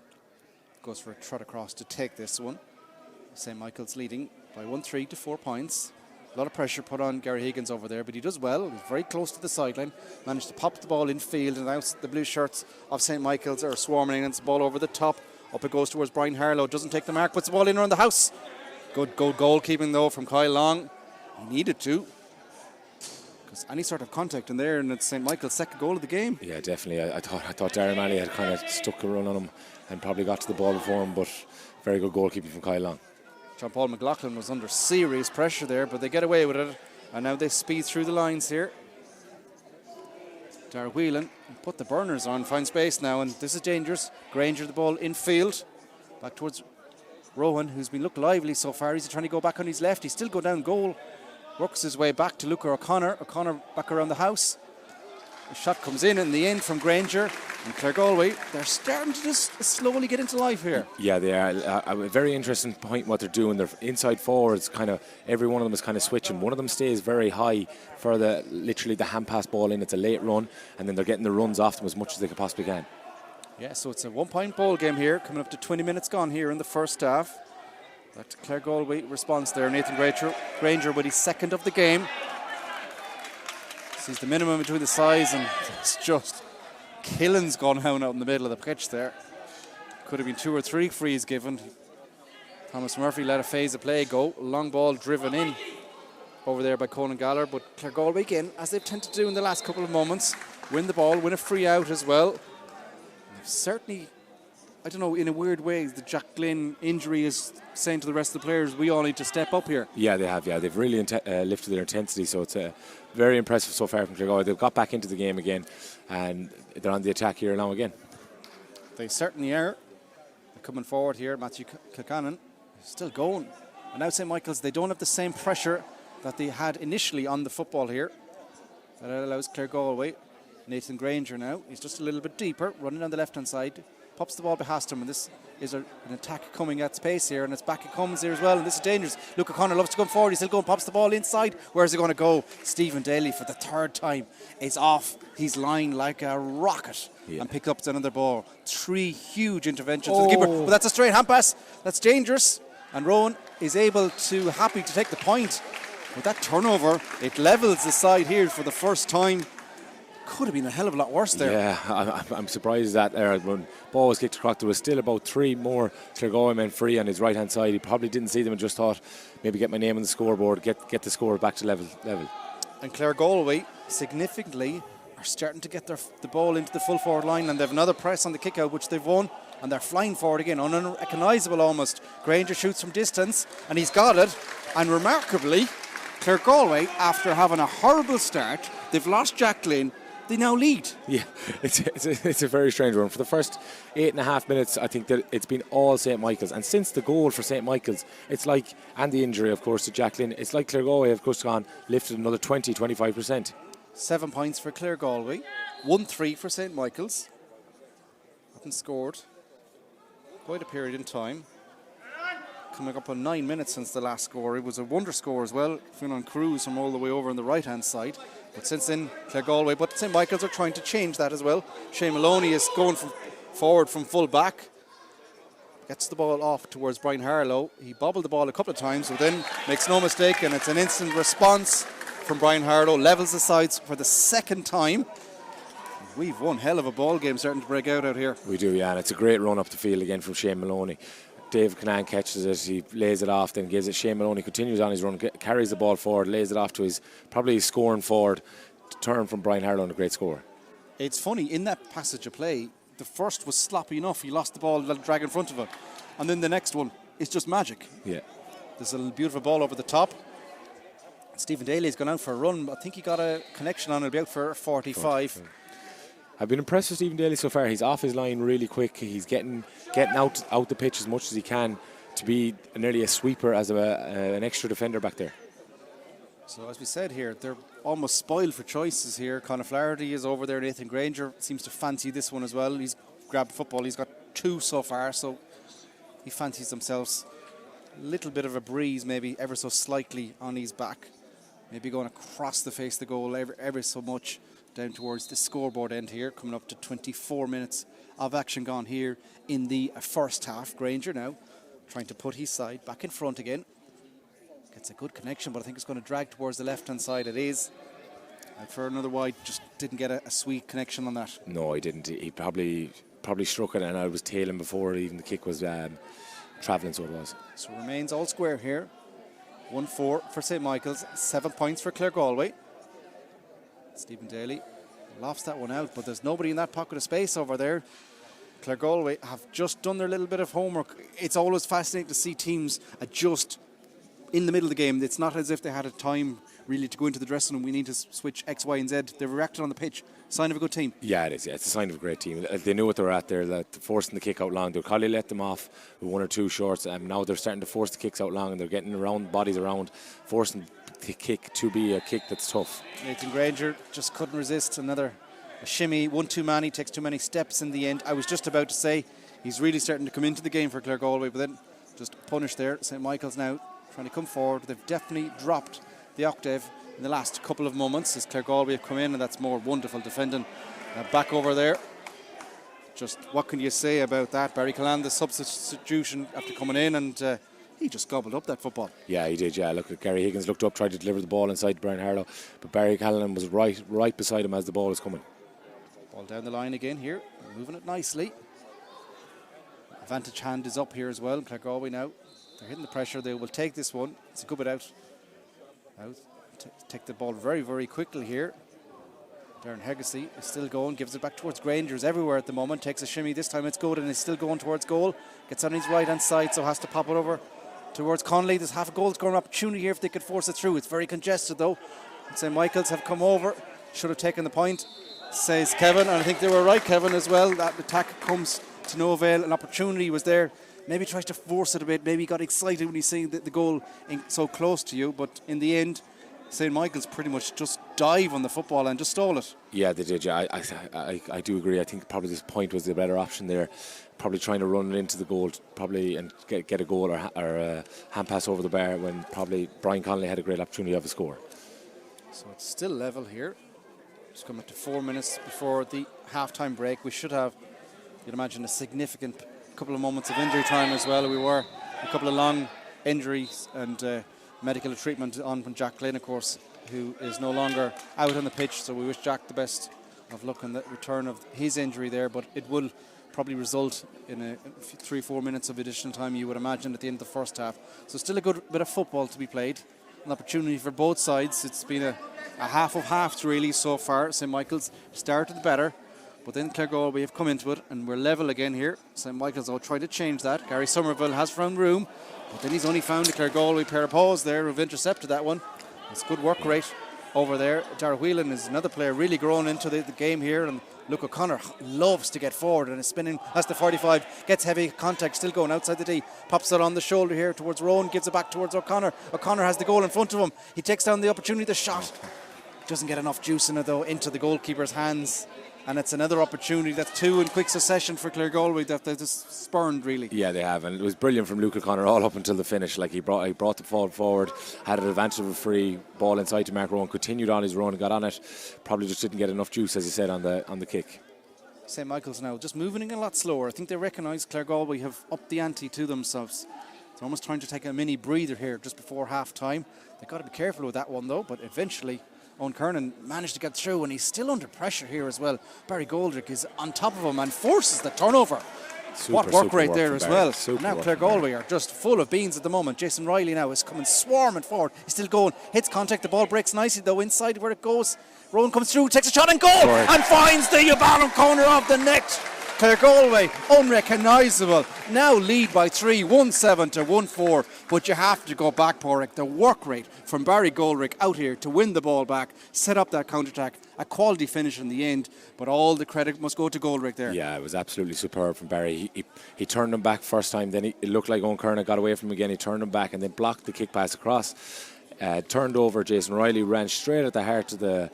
goes for a trot across to take this one. St. Michael's leading by 1-3 to 4 points. A lot of pressure put on Gary Higgins over there, but he does well. He's very close to the sideline. Managed to pop the ball in field, and now the blue shirts of St. Michael's are swarming, and it's the ball over the top. Up it goes towards Brian Harlow. Doesn't take the mark, puts the ball in around the house. Good goalkeeping, though, from Kyle Long. He needed to. Because any sort of contact in there, and it's St. Michael's second goal of the game. Yeah, definitely. I thought Darren Malley had kind of stuck a run on him and probably got to the ball before him, but very good goalkeeping from Kyle Long. John Paul McLaughlin was under serious pressure there, but they get away with it, and now they speed through the lines here. Dara Whelan put the burners on, find space now, and this is dangerous. Granger the ball in field, back towards Rowan, who's been looked lively so far. He's trying to go back on his left. He's still go down goal. Works his way back to Luca O'Connor. O'Connor back around the house. The shot comes in the end from Granger. And Claregalway, they're starting to just slowly get into life here. Yeah, they are. A very interesting point what they're doing. They're inside forwards, kind of, every one of them is kind of switching. One of them stays very high for literally the hand pass ball in. It's a late run, and then they're getting the runs off them as much as they possibly can. Yeah, so it's a 1 point ball game here, coming up to 20 minutes gone here in the first half. That Claregalway response there. Nathan Granger with his second of the game. Sees the minimum between the sides, and it's just killings gone out in the middle of the pitch there. Could have been 2 or 3 frees given. Thomas Murphy let a phase of play go. Long ball driven in over there by Colin Galler, but Claregalway again, as they've tended to do in the last couple of moments, win the ball, win a free out as well. They've certainly, I don't know, in a weird way, the Jack Glynn injury is saying to the rest of the players, we all need to step up here. Yeah, they have. Yeah, they've really lifted their intensity, so it's very impressive so far from Claregalway. They've got back into the game again, and they're on the attack here now again. They certainly are. They're coming forward here. Matthew Kilcannon is still going. And now St. Michael's, they don't have the same pressure that they had initially on the football here. That allows Claregalway. Nathan Granger now, he's just a little bit deeper, running on the left-hand side. Pops the ball past him, and this is an attack coming at space here, and it's back it comes here as well, and this is dangerous. Luke O'Connor loves to come forward, he's still going, pops the ball inside. Where's he going to go? Stephen Daly for the third time is off his line like a rocket, and pick up another ball. 3 huge interventions for the keeper, but that's a straight hand pass. That's dangerous, and Rowan is happy to take the point. With that turnover, it levels the side here for the first time. Could have been a hell of a lot worse there. Yeah, I'm surprised that when ball was kicked across, there was still about 3 more Claregalway men free on his right hand side. He probably didn't see them and just thought, maybe get my name on the scoreboard, get the score back to level. And Claregalway significantly are starting to get the ball into the full forward line, and they have another press on the kick out, which they've won, and they're flying forward again, unrecognisable almost. Granger shoots from distance, and he's got it. And remarkably, Claregalway, after having a horrible start, they've lost Jack Glynn. They now lead. Yeah, it's a very strange run. For the first 8.5 minutes, I think that it's been all St. Michael's. And since the goal for St. Michael's, it's like, and the injury, of course, to Jack Glynn, it's like Claregalway, of course, lifted another 20-25%. 7 points for Claregalway. 1-3 for St. Michael's. Haven't scored quite a period in time. Coming up on 9 minutes since the last score. It was a wonder score as well. Fionn Cruz from all the way over on the right-hand side. But since then, Claregalway. But St. Michael's are trying to change that as well. Shane Maloney is going forward from full back. Gets the ball off towards Brian Harlow. He bobbled the ball a couple of times, but then makes no mistake, and it's an instant response from Brian Harlow. Levels the sides for the second time. We've one hell of a ball game starting to break out here. We do, yeah, and it's a great run up the field again from Shane Maloney. Dave Canaan catches it, he lays it off, then gives it. Shane Maloney continues on his run, carries the ball forward, lays it off to his probably scoring forward. Turn from Brian Harlow and a great score. It's funny, in that passage of play, the first was sloppy enough. He lost the ball, let it drag in front of him. And then the next one is just magic. Yeah. There's a beautiful ball over the top. Stephen Daly's gone out for a run. I think he got a connection on it, about for 45. I've been impressed with Stephen Daly so far. He's off his line really quick. He's getting out the pitch as much as he can to be nearly a sweeper as an extra defender back there. So as we said here, they're almost spoiled for choices here. Conor Flaherty is over there. Nathan Granger seems to fancy this one as well. He's grabbed football. He's got 2 so far, so he fancies themselves. A little bit of a breeze, maybe ever so slightly on his back. Maybe going across the face of the goal ever so much down towards the scoreboard end here. Coming up to 24 minutes of action gone here in the first half. Granger now trying to put his side back in front again. Gets a good connection, but I think it's going to drag towards the left-hand side. It is. And for another wide, just didn't get a sweet connection on that. No, he didn't. He probably struck it, and I was tailing before even the kick was travelling, so it was. So it remains all square here. 1-4 for St. Michael's, 7 points for Claregalway. Stephen Daly lofts that one out, but there's nobody in that pocket of space over there. Claregalway have just done their little bit of homework. It's always fascinating to see teams adjust in the middle of the game. It's not as if they had a time really to go into the dressing room. We need to switch X, Y, and Z. They've reacted on the pitch. Sign of a good team. Yeah, it is. Yeah, it's a sign of a great team. They knew what they were at there. That forcing the kick out long. They'll probably let them off with 1 or 2 shorts, and now they're starting to force the kicks out long, and they're getting around bodies around, forcing the kick to be a kick that's tough. Nathan Granger just couldn't resist another shimmy. 1 too many, takes too many steps in the end. I was just about to say he's really starting to come into the game for Claregalway, but then just punished there. St. Michael's now trying to come forward. They've definitely dropped the octave in the last couple of moments as Claregalway have come in, and that's more wonderful defending. Back over there. Just what can you say about that? Barry Callan, the substitution after coming in, and he just gobbled up that football. Yeah, he did. Yeah, look, Gary Higgins looked up, tried to deliver the ball inside Brian Harlow, but Barry Callan was right beside him as the ball was coming. Ball down the line again here, moving it nicely. Advantage hand is up here as well. Claregalway now, they're hitting the pressure. They will take this one. It's a good bit out. Take the ball very, very quickly here. Darren Hegarty is still going, gives it back towards Granger's everywhere at the moment. Takes a shimmy. This time it's good, and is still going towards goal. Gets on his right hand side, so has to pop it over towards Connolly. There's half a goal scoring opportunity here if they could force it through. It's very congested though. St. Michael's have come over, should have taken the point, says Kevin, and I think they were right, Kevin, as well. That attack comes to no avail. An opportunity was there. Maybe tries to force it a bit. Maybe got excited when he's seeing the goal so close to you, but in the end, St. Michael's pretty much just dive on the football and just stole it. Yeah, they did. Yeah, I do agree. I think probably this point was the better option there. Probably trying to run it into the goal, probably, and get a goal or a hand pass over the bar when probably Brian Connolly had a great opportunity of a score. So it's still level here. Just coming to 4 minutes before the half-time break. We should have, you'd imagine, a significant couple of moments of injury time as well. We were a couple of long injuries and medical treatment on from Jack Glynn, of course, who is no longer out on the pitch. So we wish Jack the best of luck in the return of his injury there, but it will probably result in a 3-4 minutes of additional time, you would imagine, at the end of the first half. So still a good bit of football to be played. An opportunity for both sides. It's been a half of halves really so far. St. Michael's started better, but then Claregalway have come into it, and we're level again here. St. Michael's will try to change that. Gary Somerville has found room, but then he's only found a Claregalway pair of paws there who've intercepted that one. It's good work rate over there. Dara Whelan is another player really grown into the game here, and Luke O'Connor loves to get forward and is spinning. That's the 45, gets heavy contact, still going outside the D, pops it on the shoulder here towards Rowan, gives it back towards O'Connor. O'Connor has the goal in front of him. He takes down the opportunity, the shot. Doesn't get enough juice in it though, into the goalkeeper's hands. And it's another opportunity. That's 2 in quick succession for Claregalway that they just spurned, really. Yeah, they have, and it was brilliant from Luke O'Connor all up until the finish. Like he brought the ball forward, had an advantage of a free ball inside to Mark Rowan, continued on his run and got on it. Probably just didn't get enough juice, as you said, on the kick. St. Michael's now just moving a lot slower. I think they recognise Claregalway have upped the ante to themselves. They're almost trying to take a mini breather here just before half time. They've got to be careful with that one though, but eventually Owen Kernan managed to get through, and he's still under pressure here as well. Barry Goldrick is on top of him and forces the turnover. What work rate there as well. Now Claregalway are just full of beans at the moment. Jason Riley now is coming swarming forward. He's still going, hits contact, the ball breaks nicely though inside where it goes. Rowan comes through, takes a shot and goal, and finds the bottom corner of the net. Claregalway, unrecognisable, now lead by 3, 1-7 to 1-4, but you have to go back, Porrick. The work rate from Barry Goldrick out here to win the ball back, set up that counter-attack, a quality finish in the end, but all the credit must go to Goldrick there. Yeah, it was absolutely superb from Barry. He turned him back first time, then it looked like Owen Kernan got away from him again, he turned him back and then blocked the kick pass across, turned over Jason Riley, ran straight at the heart of the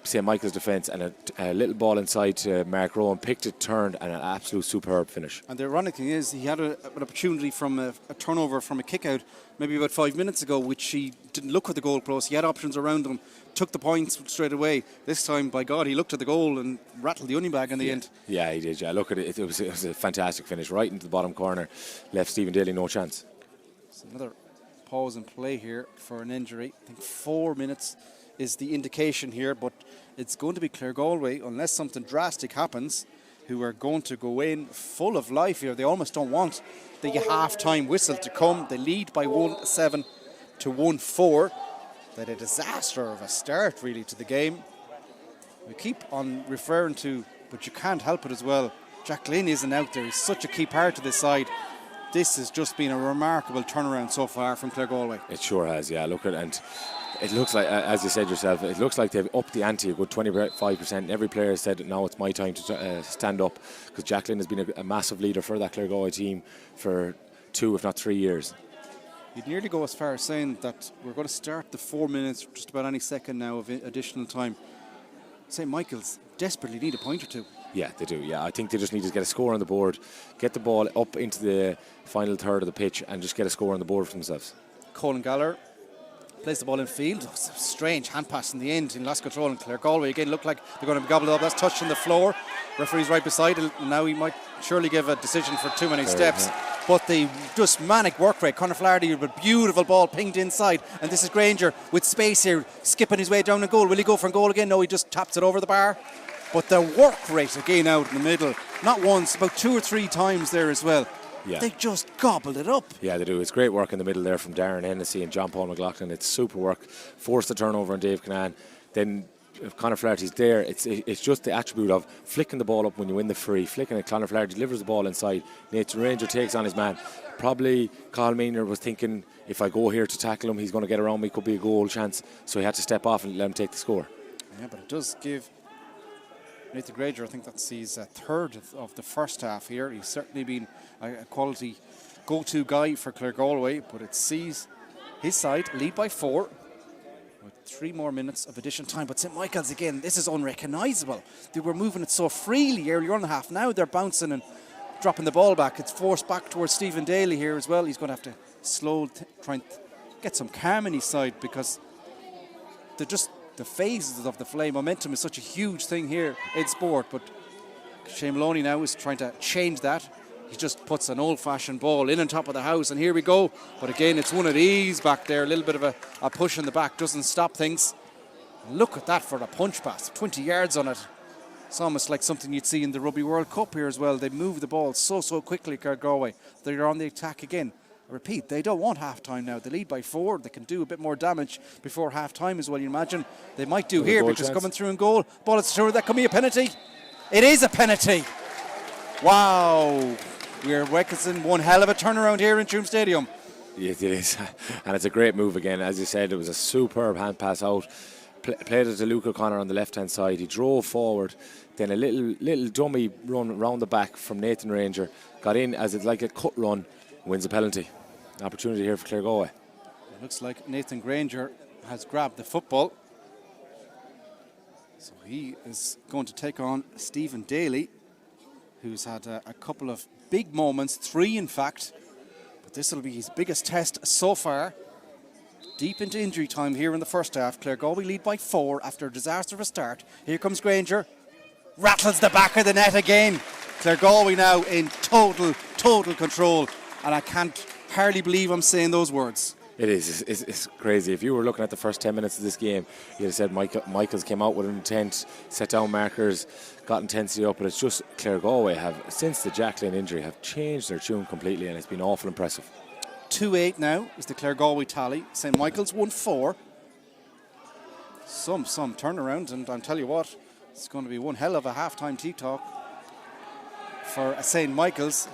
St. Michael's defence, and a little ball inside to Mark Rowan, picked it, turned, and an absolute superb finish. And the ironic thing is, he had an opportunity from a turnover from a kick out maybe about 5 minutes ago, which he didn't look at the goal post. He had options around him, took the points straight away. This time, by God, he looked at the goal and rattled the onion bag in the end. Yeah, he did. Yeah, look at it. It was a fantastic finish, right into the bottom corner. Left Stephen Daly no chance. It's another pause and play here for an injury. I think 4 minutes is the indication here, but it's going to be Claregalway, unless something drastic happens, who are going to go in full of life here. They almost don't want the half-time whistle to come. They lead by 1-7 to 1-4. That a disaster of a start, really, to the game. We keep on referring to, but you can't help it as well, Jack Lynn isn't out there. He's such a key part of this side. This has just been a remarkable turnaround so far from Claregalway. It sure has, yeah. Look at it, and it looks like, as you said yourself, it looks like they've upped the ante a good 25%. Every player has said, now it's my time to stand up, because Jacqueline has been a massive leader for that Claregalway team for 2, if not 3 years. You'd nearly go as far as saying that we're going to start the 4 minutes just about any second now of additional time. St. Michael's desperately need a point or two. Yeah, they do. Yeah, I think they just need to get a score on the board, get the ball up into the final third of the pitch, and just get a score on the board for themselves. Colin Gallagher plays the ball in field. It was a strange hand pass in the end. He lost control, and Claregalway again looked like they're going to be gobbled up. That's touched on the floor. Referee's right beside it. Now he might surely give a decision for too many steps. Yeah. But the just manic work rate. Conor Flaherty with a beautiful ball pinged inside, and this is Granger with space here, skipping his way down the goal. Will he go for a goal again? No, he just taps it over the bar. But the work rate again out in the middle, not once, about 2 or 3 times there as well. Yeah. They just gobbled it up. Yeah, they do. It's great work in the middle there from Darren Hennessy and John Paul McLaughlin. It's super work. Force the turnover on Dave Canaan. Then if Conor Flaherty's there, it's just the attribute of flicking the ball up when you win the free, flicking it. Conor Flaherty delivers the ball inside. Nathan Ranger takes on his man. Probably Carl Meaner was thinking, if I go here to tackle him, he's going to get around me, could be a goal chance. So he had to step off and let him take the score. Yeah, but it does give Nathan Granger, I think that's his third of the first half here. He's certainly been a quality go-to guy for Claregalway, but it sees his side lead by 4 with 3 more minutes of additional time. But St. Michael's again, this is unrecognisable. They were moving it so freely earlier on in the half. Now they're bouncing and dropping the ball back. It's forced back towards Stephen Daly here as well. He's going to have to try and get some calm in his side, because they're just the phases of the flame. Momentum is such a huge thing here in sport, but Shane Maloney now is trying to change that. He just puts an old-fashioned ball in on top of the house, and here we go. But again, it's one of these back there, a little bit of a push in the back, doesn't stop things. Look at that for a punch pass, 20 yards on it. It's almost like something you'd see in the Rugby World Cup here as well. They move the ball so quickly, Galway. They're on the attack again. I repeat, they don't want half-time now. They lead by 4. They can do a bit more damage before half-time as well, you imagine. They might do here, because coming through in goal. Ball is through. That could be a penalty. It is a penalty. Wow. We're witnessing one hell of a turnaround here in Tuam Stadium. Yes, it is. And it's a great move again. As you said, it was a superb hand pass out. Played it to Luke O'Connor on the left-hand side. He drove forward. Then a little dummy run round the back from Nathan Ranger. Got in as it's like a cut run. Wins a penalty. Opportunity here for Claregalway. It looks like Nathan Granger has grabbed the football. So he is going to take on Stephen Daly, who's had a couple of big moments, 3 in fact, but this will be his biggest test so far. Deep into injury time here in the first half. Claregalway lead by 4 after a disaster of a start. Here comes Granger. Rattles the back of the net again. Claregalway now in total control. And I can't hardly believe I'm saying those words. It is. It's crazy. If you were looking at the first 10 minutes of this game, you'd have said Michaels came out with an intent, set down markers, got intensity up, but it's just Claregalway have, since the Jacqueline injury, have changed their tune completely, and it's been awful impressive. 2-8 now is the Claregalway tally. St. Michael's 1-4. Some turnaround, and I'll tell you what, it's going to be one hell of a half-time tea talk for St. Michael's.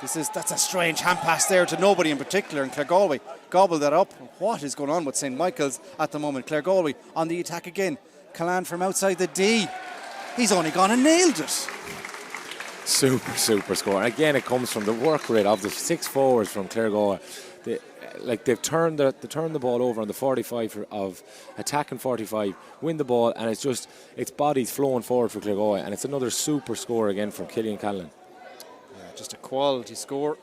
That's a strange hand pass there to nobody in particular, and Claregalway gobbled that up. What is going on with St. Michael's at the moment? Claregalway on the attack again. Callan from outside the D. He's only gone and nailed it. Super score. And again, it comes from the work rate of the 6 forwards from Claregalway. They've turned the ball over on the 45 of attacking 45, win the ball, and it's bodies flowing forward for Claregalway, and it's another super score again from Killian Callan. Yeah, just a quality score.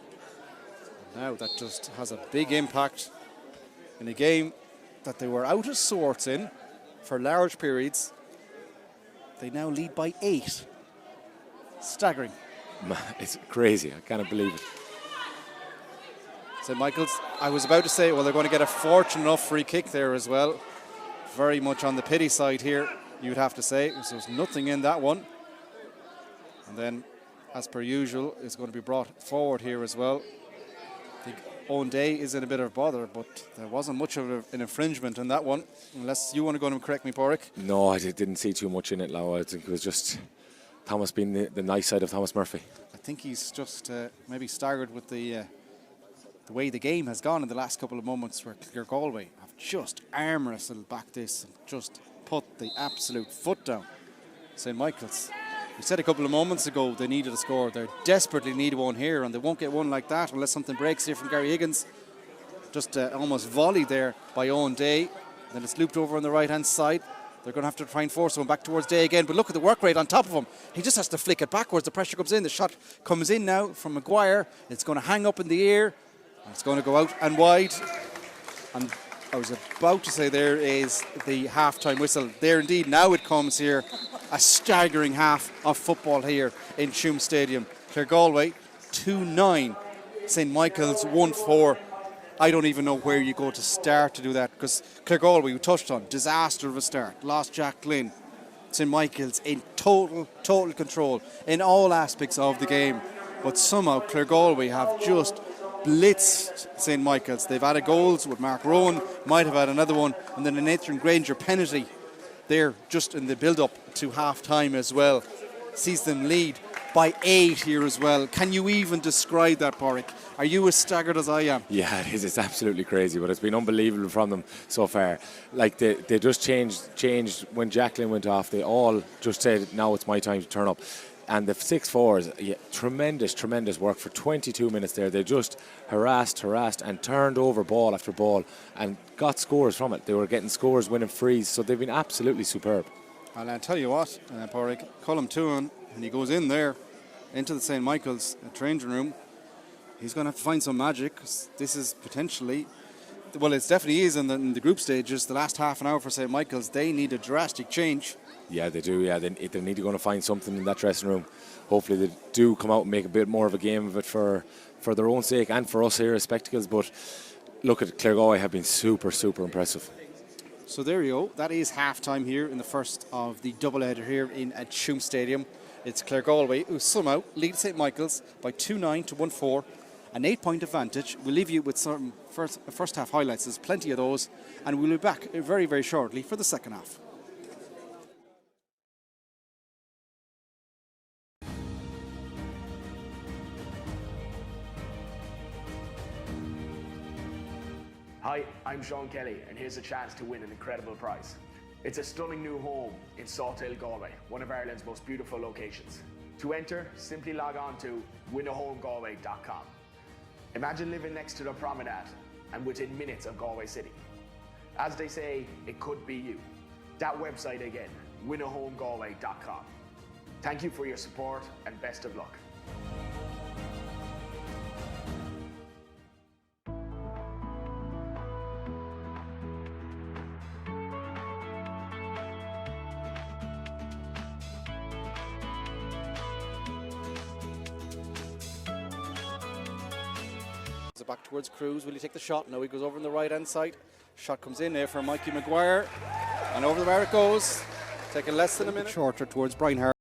Now that just has a big impact in a game that they were out of sorts in for large periods. They now lead by 8. Staggering. It's crazy. I can't believe it. St. Michael's, I was about to say, well, they're going to get a fortunate enough free kick there as well. Very much on the pity side here, you'd have to say. So there's nothing in that one. And then, as per usual, it's going to be brought forward here as well. I think Owen Day is in a bit of bother, but there wasn't much of an infringement in that one. Unless you want to go and correct me, Porrick. No, I didn't see too much in it, Lau. I think it was just Thomas being the nice side of Thomas Murphy. I think he's just maybe staggered with the way the game has gone in the last couple of moments, where Claregalway have just arm wrestled back this and just put the absolute foot down. St. Michael's, we said a couple of moments ago they needed a score. They desperately need one here, and they won't get one like that unless something breaks here from Gary Higgins. Just almost volleyed there by Owen Day. Then it's looped over on the right hand side. They're going to have to try and force one back towards Day again. But look at the work rate on top of him. He just has to flick it backwards. The pressure comes in. The shot comes in now from Maguire. It's going to hang up in the air. It's going to go out and wide. And I was about to say there is the half-time whistle. There indeed, now it comes here. A staggering half of football here in Tuam Stadium. Claregalway 2-9. St. Michael's 1-4. I don't even know where you go to start to do that, because Claregalway, we touched on, disaster of a start. Lost Jack Glynn. St. Michael's in total control in all aspects of the game. But somehow Claregalway have just blitzed St. Michael's. They've added goals with Mark Rowan, might have had another one, and then a Nathan Granger penalty there just in the build-up to half-time as well. Sees them lead by 8 here as well. Can you even describe that, Porrick? Are you as staggered as I am? Yeah, it is. It's absolutely crazy, but it's been unbelievable from them so far. Like they just changed when Jacqueline went off. They all just said, now it's my time to turn up. And the 6 forwards, yeah, tremendous work for 22 minutes there. They just harassed and turned over ball after ball and got scores from it. They were getting scores, winning frees, so they've been absolutely superb. And I'll tell you what, Porrick, Colm Tuan, when he goes in there into the St. Michael's changing room, he's going to have to find some magic, 'cause this is potentially, well, it definitely is in the group stages. The last half an hour for St. Michael's, they need a drastic change. Yeah, they do. Yeah, they need to go and find something in that dressing room. Hopefully they do come out and make a bit more of a game of it for their own sake and for us here as spectacles. But look at Claregalway have been super impressive. So there you go. That is half-time here in the first of the doubleheader here in Tuam Stadium. It's Claregalway who somehow lead St. Michael's by 2-9 to 1-4. An 8-point advantage. We'll leave you with some first half highlights. There's plenty of those. And we'll be back very shortly for the second half. Hi, I'm Sean Kelly, and here's a chance to win an incredible prize. It's a stunning new home in Sawtail, Galway, one of Ireland's most beautiful locations. To enter, simply log on to winahomegalway.com. Imagine living next to the promenade and within minutes of Galway City. As they say, it could be you. That website again, winahomegalway.com. Thank you for your support and best of luck. So back towards Cruz. Will he take the shot? No, he goes over on the right hand side. Shot comes in there for Mikey Maguire. And over the bar it goes. Taking less than a minute. Shorter towards Brian Hart.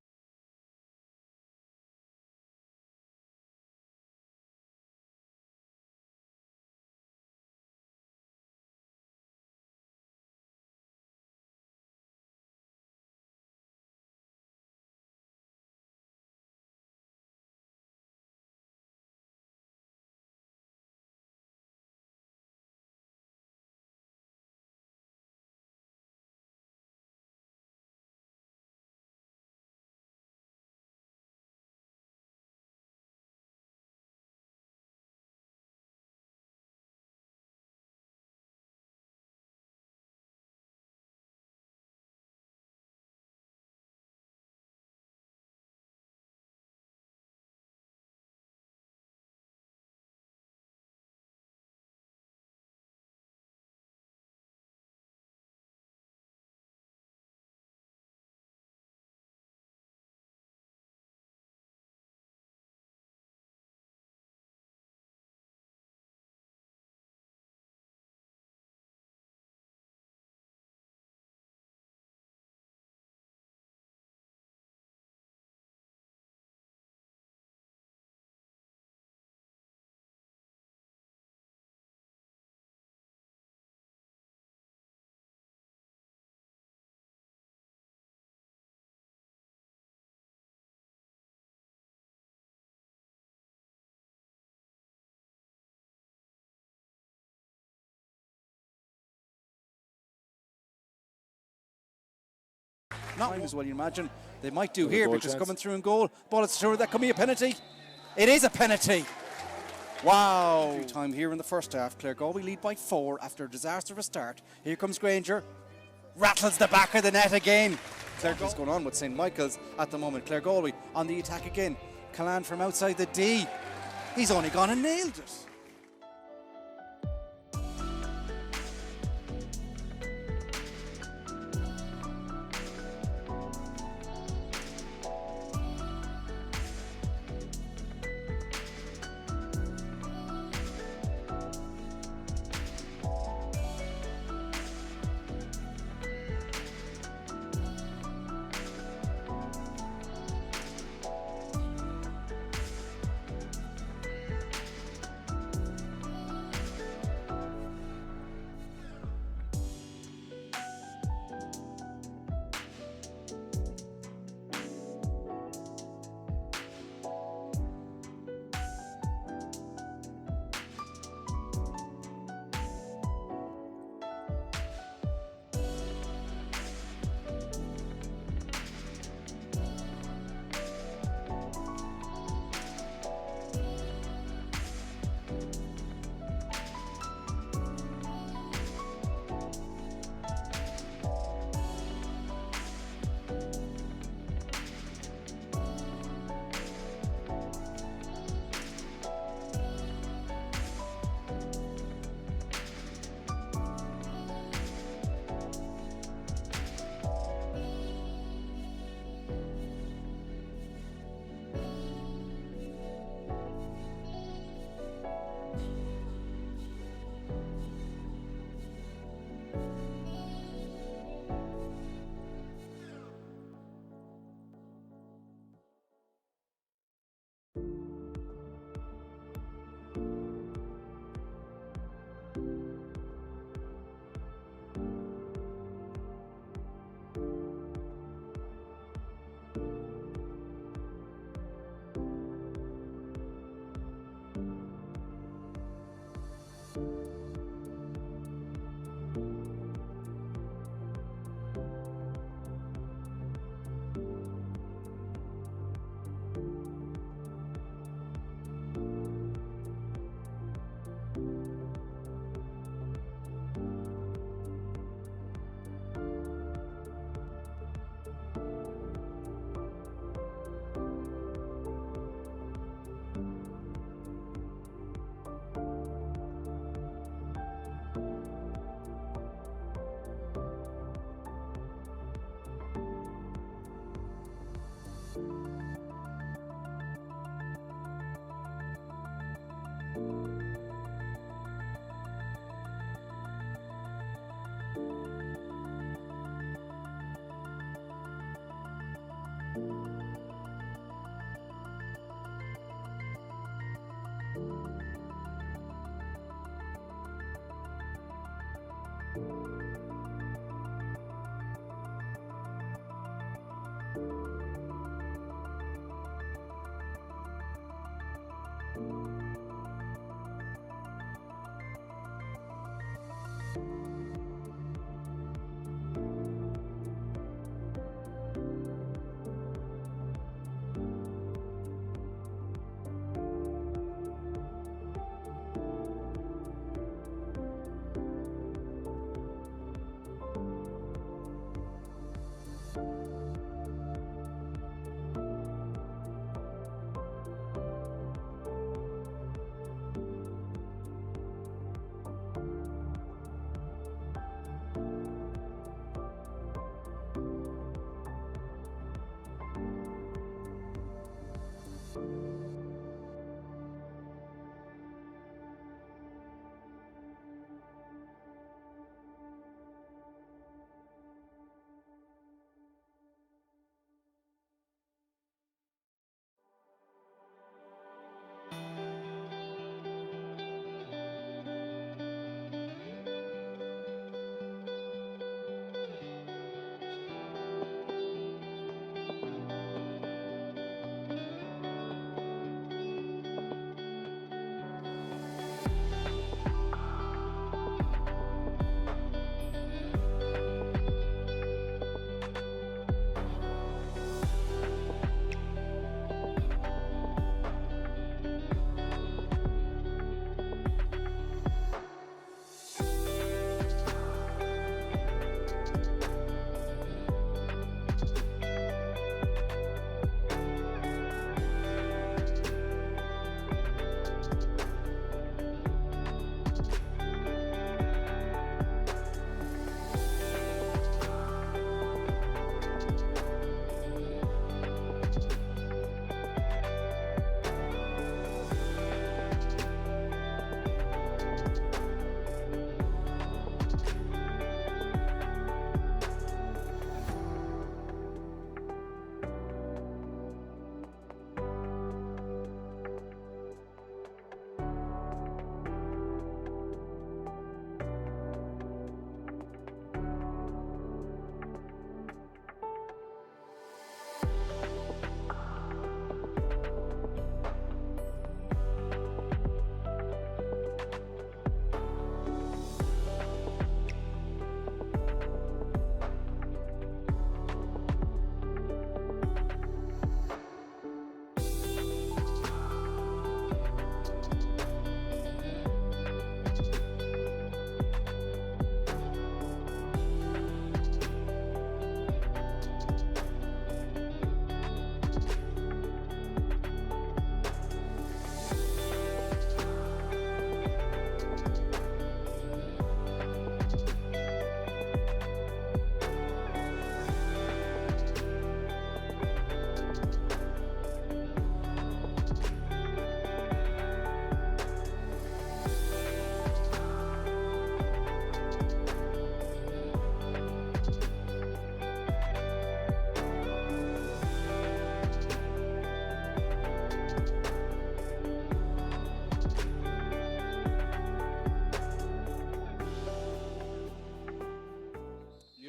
Not as well, you imagine. They might do here because coming through in goal. Ball is through. That could be a penalty. It is a penalty. Wow. Time here in the first half. Claregalway lead by 4 after a disaster of a start. Here comes Granger. Rattles the back of the net again. Claregalway's going on with St. Michael's at the moment. Claregalway on the attack again. Callan from outside the D. He's only gone and nailed it.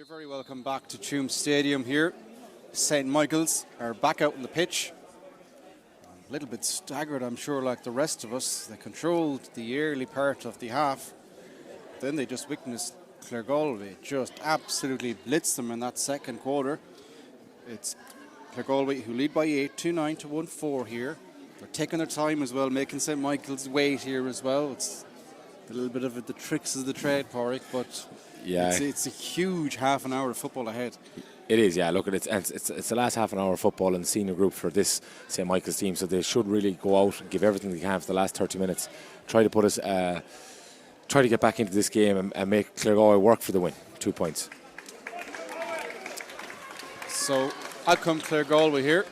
Very welcome back to Tuam Stadium here. St. Michael's are back out on the pitch. A little bit staggered, I'm sure, like the rest of us. They controlled the early part of the half. Then they just witnessed Claregalway just absolutely blitz them in that second quarter. It's Claregalway who lead by 8, 2-9 to 1-4 here. They're taking their time as well, making St. Michael's wait here as well. It's a little bit of the tricks of the trade, Pádraig, but yeah, it's a huge half an hour of football ahead. It is, yeah. Look, it's the last half an hour of football in the senior group for this St. Michael's team, so they should really go out and give everything they can for the last 30 minutes. Try to get back into this game and make Claregalway work for the win. 2 points. So out come Claregalway here.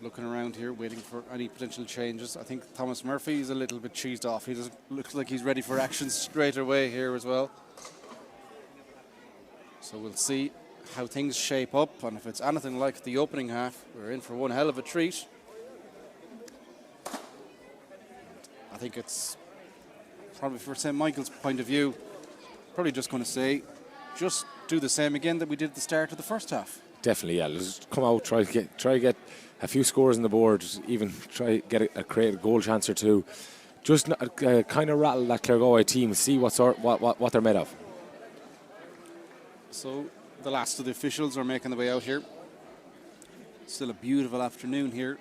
Looking around here, waiting for any potential changes. I think Thomas Murphy is a little bit cheesed off. He doesn't look like he's ready for action straight away here as well. So we'll see how things shape up, and if it's anything like the opening half, we're in for one hell of a treat. I think it's probably, for St. Michael's point of view, probably just going to say, just do the same again that we did at the start of the first half. Definitely, yeah. Let's come out, try to get a few scores on the board, even try to create a goal chance or two. Just kind of rattle that Claregalway team, see what they're made of. So the last of the officials are making their way out here. Still a beautiful afternoon here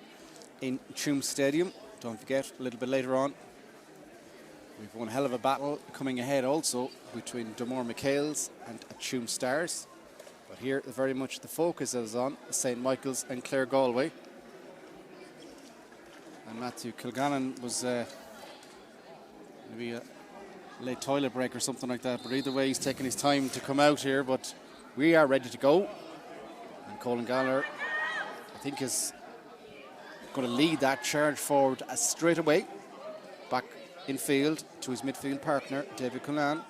in Tuam Stadium. Don't forget, a little bit later on, we've one hell of a battle coming ahead also between Dumore McHale's and Tuam Stars. But here, very much the focus is on St. Michael's and Claregalway. And Matthew Kilgannon was maybe a late toilet break or something like that. But either way, he's taking his time to come out here. But we are ready to go. And Colin Gallagher, I think, is going to lead that charge forward straight away. Back in field to his midfield partner, David Cullen.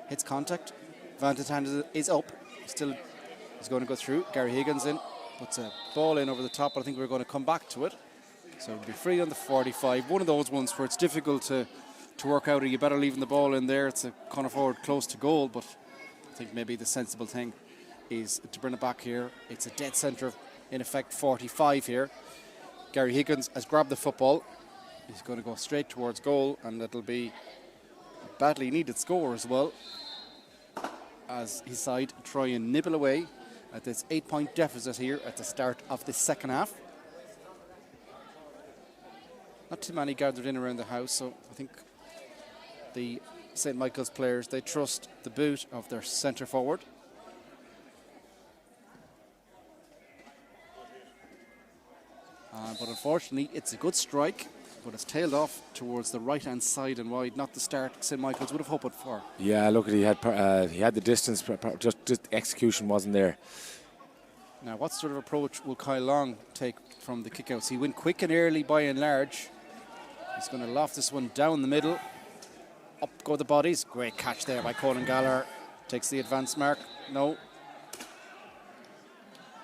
Hits contact. Vandertand is up. Still, he's going to go through. Gary Higgins in. Puts a ball in over the top, but I think we're going to come back to it. So it'll be free on the 45. One of those ones where it's difficult to work out. Are you better leaving the ball in there? It's a corner forward close to goal, but I think maybe the sensible thing is to bring it back here. It's a dead centre, in effect 45 here. Gary Higgins has grabbed the football. He's going to go straight towards goal, and it'll be a badly needed score as well, as his side try and nibble away at this 8-point deficit here at the start of the second half. Not too many gathered in around the house, so I think the St. Michael's players, they trust the boot of their centre forward. But unfortunately, it's a good strike, but it's tailed off towards the right-hand side and wide, not the start St. Michael's would have hoped for. Yeah, look, he had the distance, just execution wasn't there. Now, what sort of approach will Kyle Long take from the kickouts? He went quick and early by and large. He's going to loft this one down the middle. Up go the bodies. Great catch there by Colin Gallagher. Takes the advance mark. No.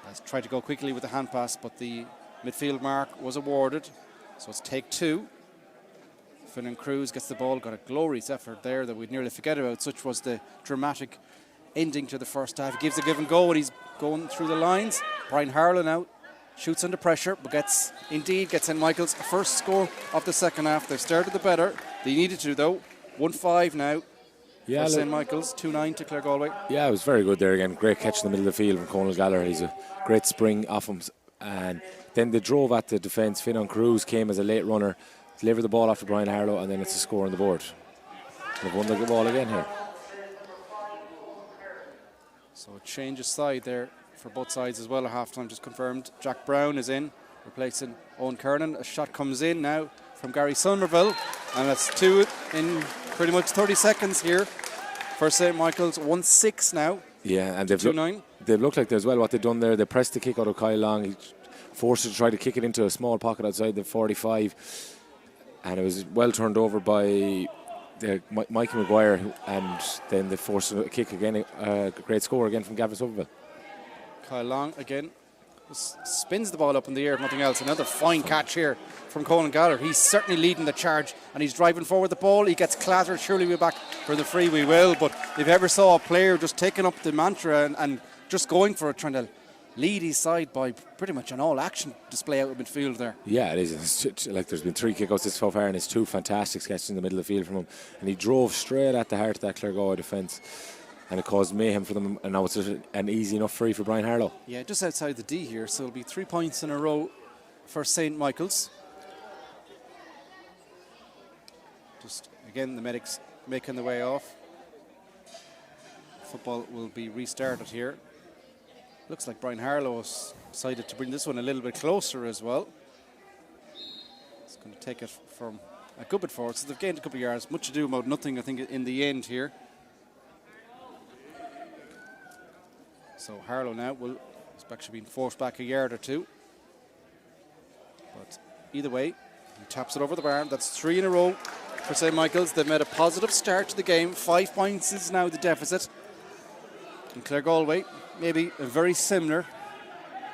Has tried to go quickly with the hand pass, but the midfield mark was awarded. So it's take two. Finn Cruz gets the ball. Got a glorious effort there that we'd nearly forget about. Such was the dramatic ending to the first half. He gives a give and go, and he's going through the lines. Brian Harlow now shoots under pressure, but gets St. Michael's first score of the second half. They've started the better. They needed to, though. 1-5 now for St. Michael's, 2-9 to Claregalway. Yeah, it was very good there again. Great catch in the middle of the field from Conal Gallagher. He's a great spring off him. And then they drove at the defence. Finn Cruz came as a late runner, delivered the ball after Brian Harlow, and then it's a score on the board. They've won the ball again here. So a change of side there for both sides as well at half-time, just confirmed. Jack Brown is in, replacing Owen Kernan. A shot comes in now from Gary Somerville, and that's two in pretty much 30 seconds here for St. Michael's. 1-6 now. Yeah, and they've looked like as well what they've done there. They pressed the kick out of Kyle Long. He forced it to try to kick it into a small pocket outside the 45, and it was well turned over by Michael Maguire, and then they forced a kick again. A great score again from Gavin Somerville. Kyle Long again spins the ball up in the air, if nothing else. Another fine catch here from Colin Gallagher. He's certainly leading the charge, and he's driving forward the ball. He gets clattered. Surely we're back for the free. We will. But if you ever saw a player just taking up the mantra and just going for it, trying to lead his side by pretty much an all-action display out of midfield there. Yeah, it is. It's like there's been 3 kickouts so far, and it's 2 fantastic catches in the middle of the field from him. And he drove straight at the heart of that Claregalway defence, and it caused mayhem for them. And now it's an easy enough free for Brian Harlow. Yeah, just outside the D here, so it'll be 3 points in a row for St. Michael's. Just again, the medics making the way off. Football will be restarted here. Looks like Brian Harlow has decided to bring this one a little bit closer as well. It's going to take it from a good bit forward. So they've gained a couple of yards. Much ado about nothing, I think, in the end here. So Harlow now will, he's actually been forced back a yard or two. But either way, he taps it over the bar. That's 3 in a row for St. Michael's. They've made a positive start to the game. 5 points is now the deficit. And Claregalway, maybe a very similar,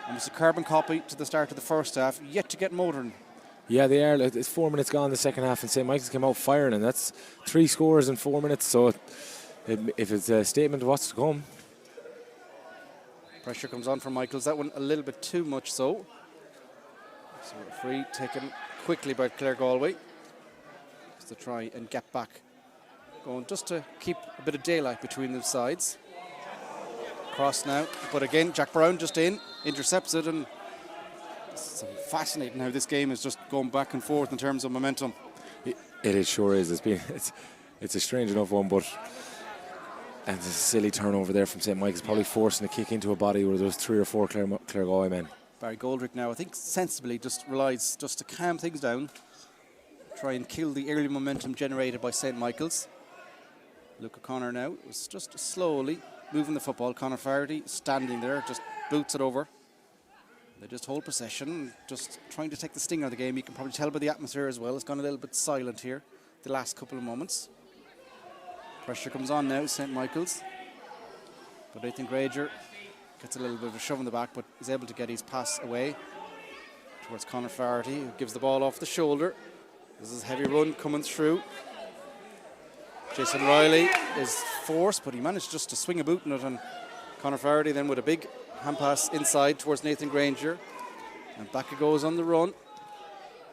almost a carbon copy to the start of the first half, yet to get motoring. Yeah, they are. It's 4 minutes gone in the second half, and St. Michael's came out firing, and that's 3 scores in 4 minutes. So if it's a statement of what's to come. Pressure comes on from Michaels. That one a little bit too much so. So free taken quickly by Claregalway. Just to try and get back going, just to keep a bit of daylight between the sides. Cross now, but again, Jack Brown just intercepts it, and it's fascinating how this game is just going back and forth in terms of momentum. It sure is. It's a strange enough one, but and it's a silly turnover there from St. Michael's, probably forcing a kick into a body where there's 3 or 4 Claregalway men. Barry Goldrick now, I think sensibly just relies just to calm things down, try and kill the early momentum generated by St. Michael's. Luke O'Connor now is just slowly moving the football. Conor Flaherty standing there, just boots it over. They just hold possession, just trying to take the sting out of the game. You can probably tell by the atmosphere as well. It's gone a little bit silent here the last couple of moments. Pressure comes on now, St. Michael's. But Nathan Granger gets a little bit of a shove in the back, but is able to get his pass away towards Conor Flaherty, who gives the ball off the shoulder. This is a heavy run coming through. Jason Riley is forced, but he managed just to swing a boot in it, and Conor Flaherty then with a big hand pass inside towards Nathan Granger. And back it goes on the run.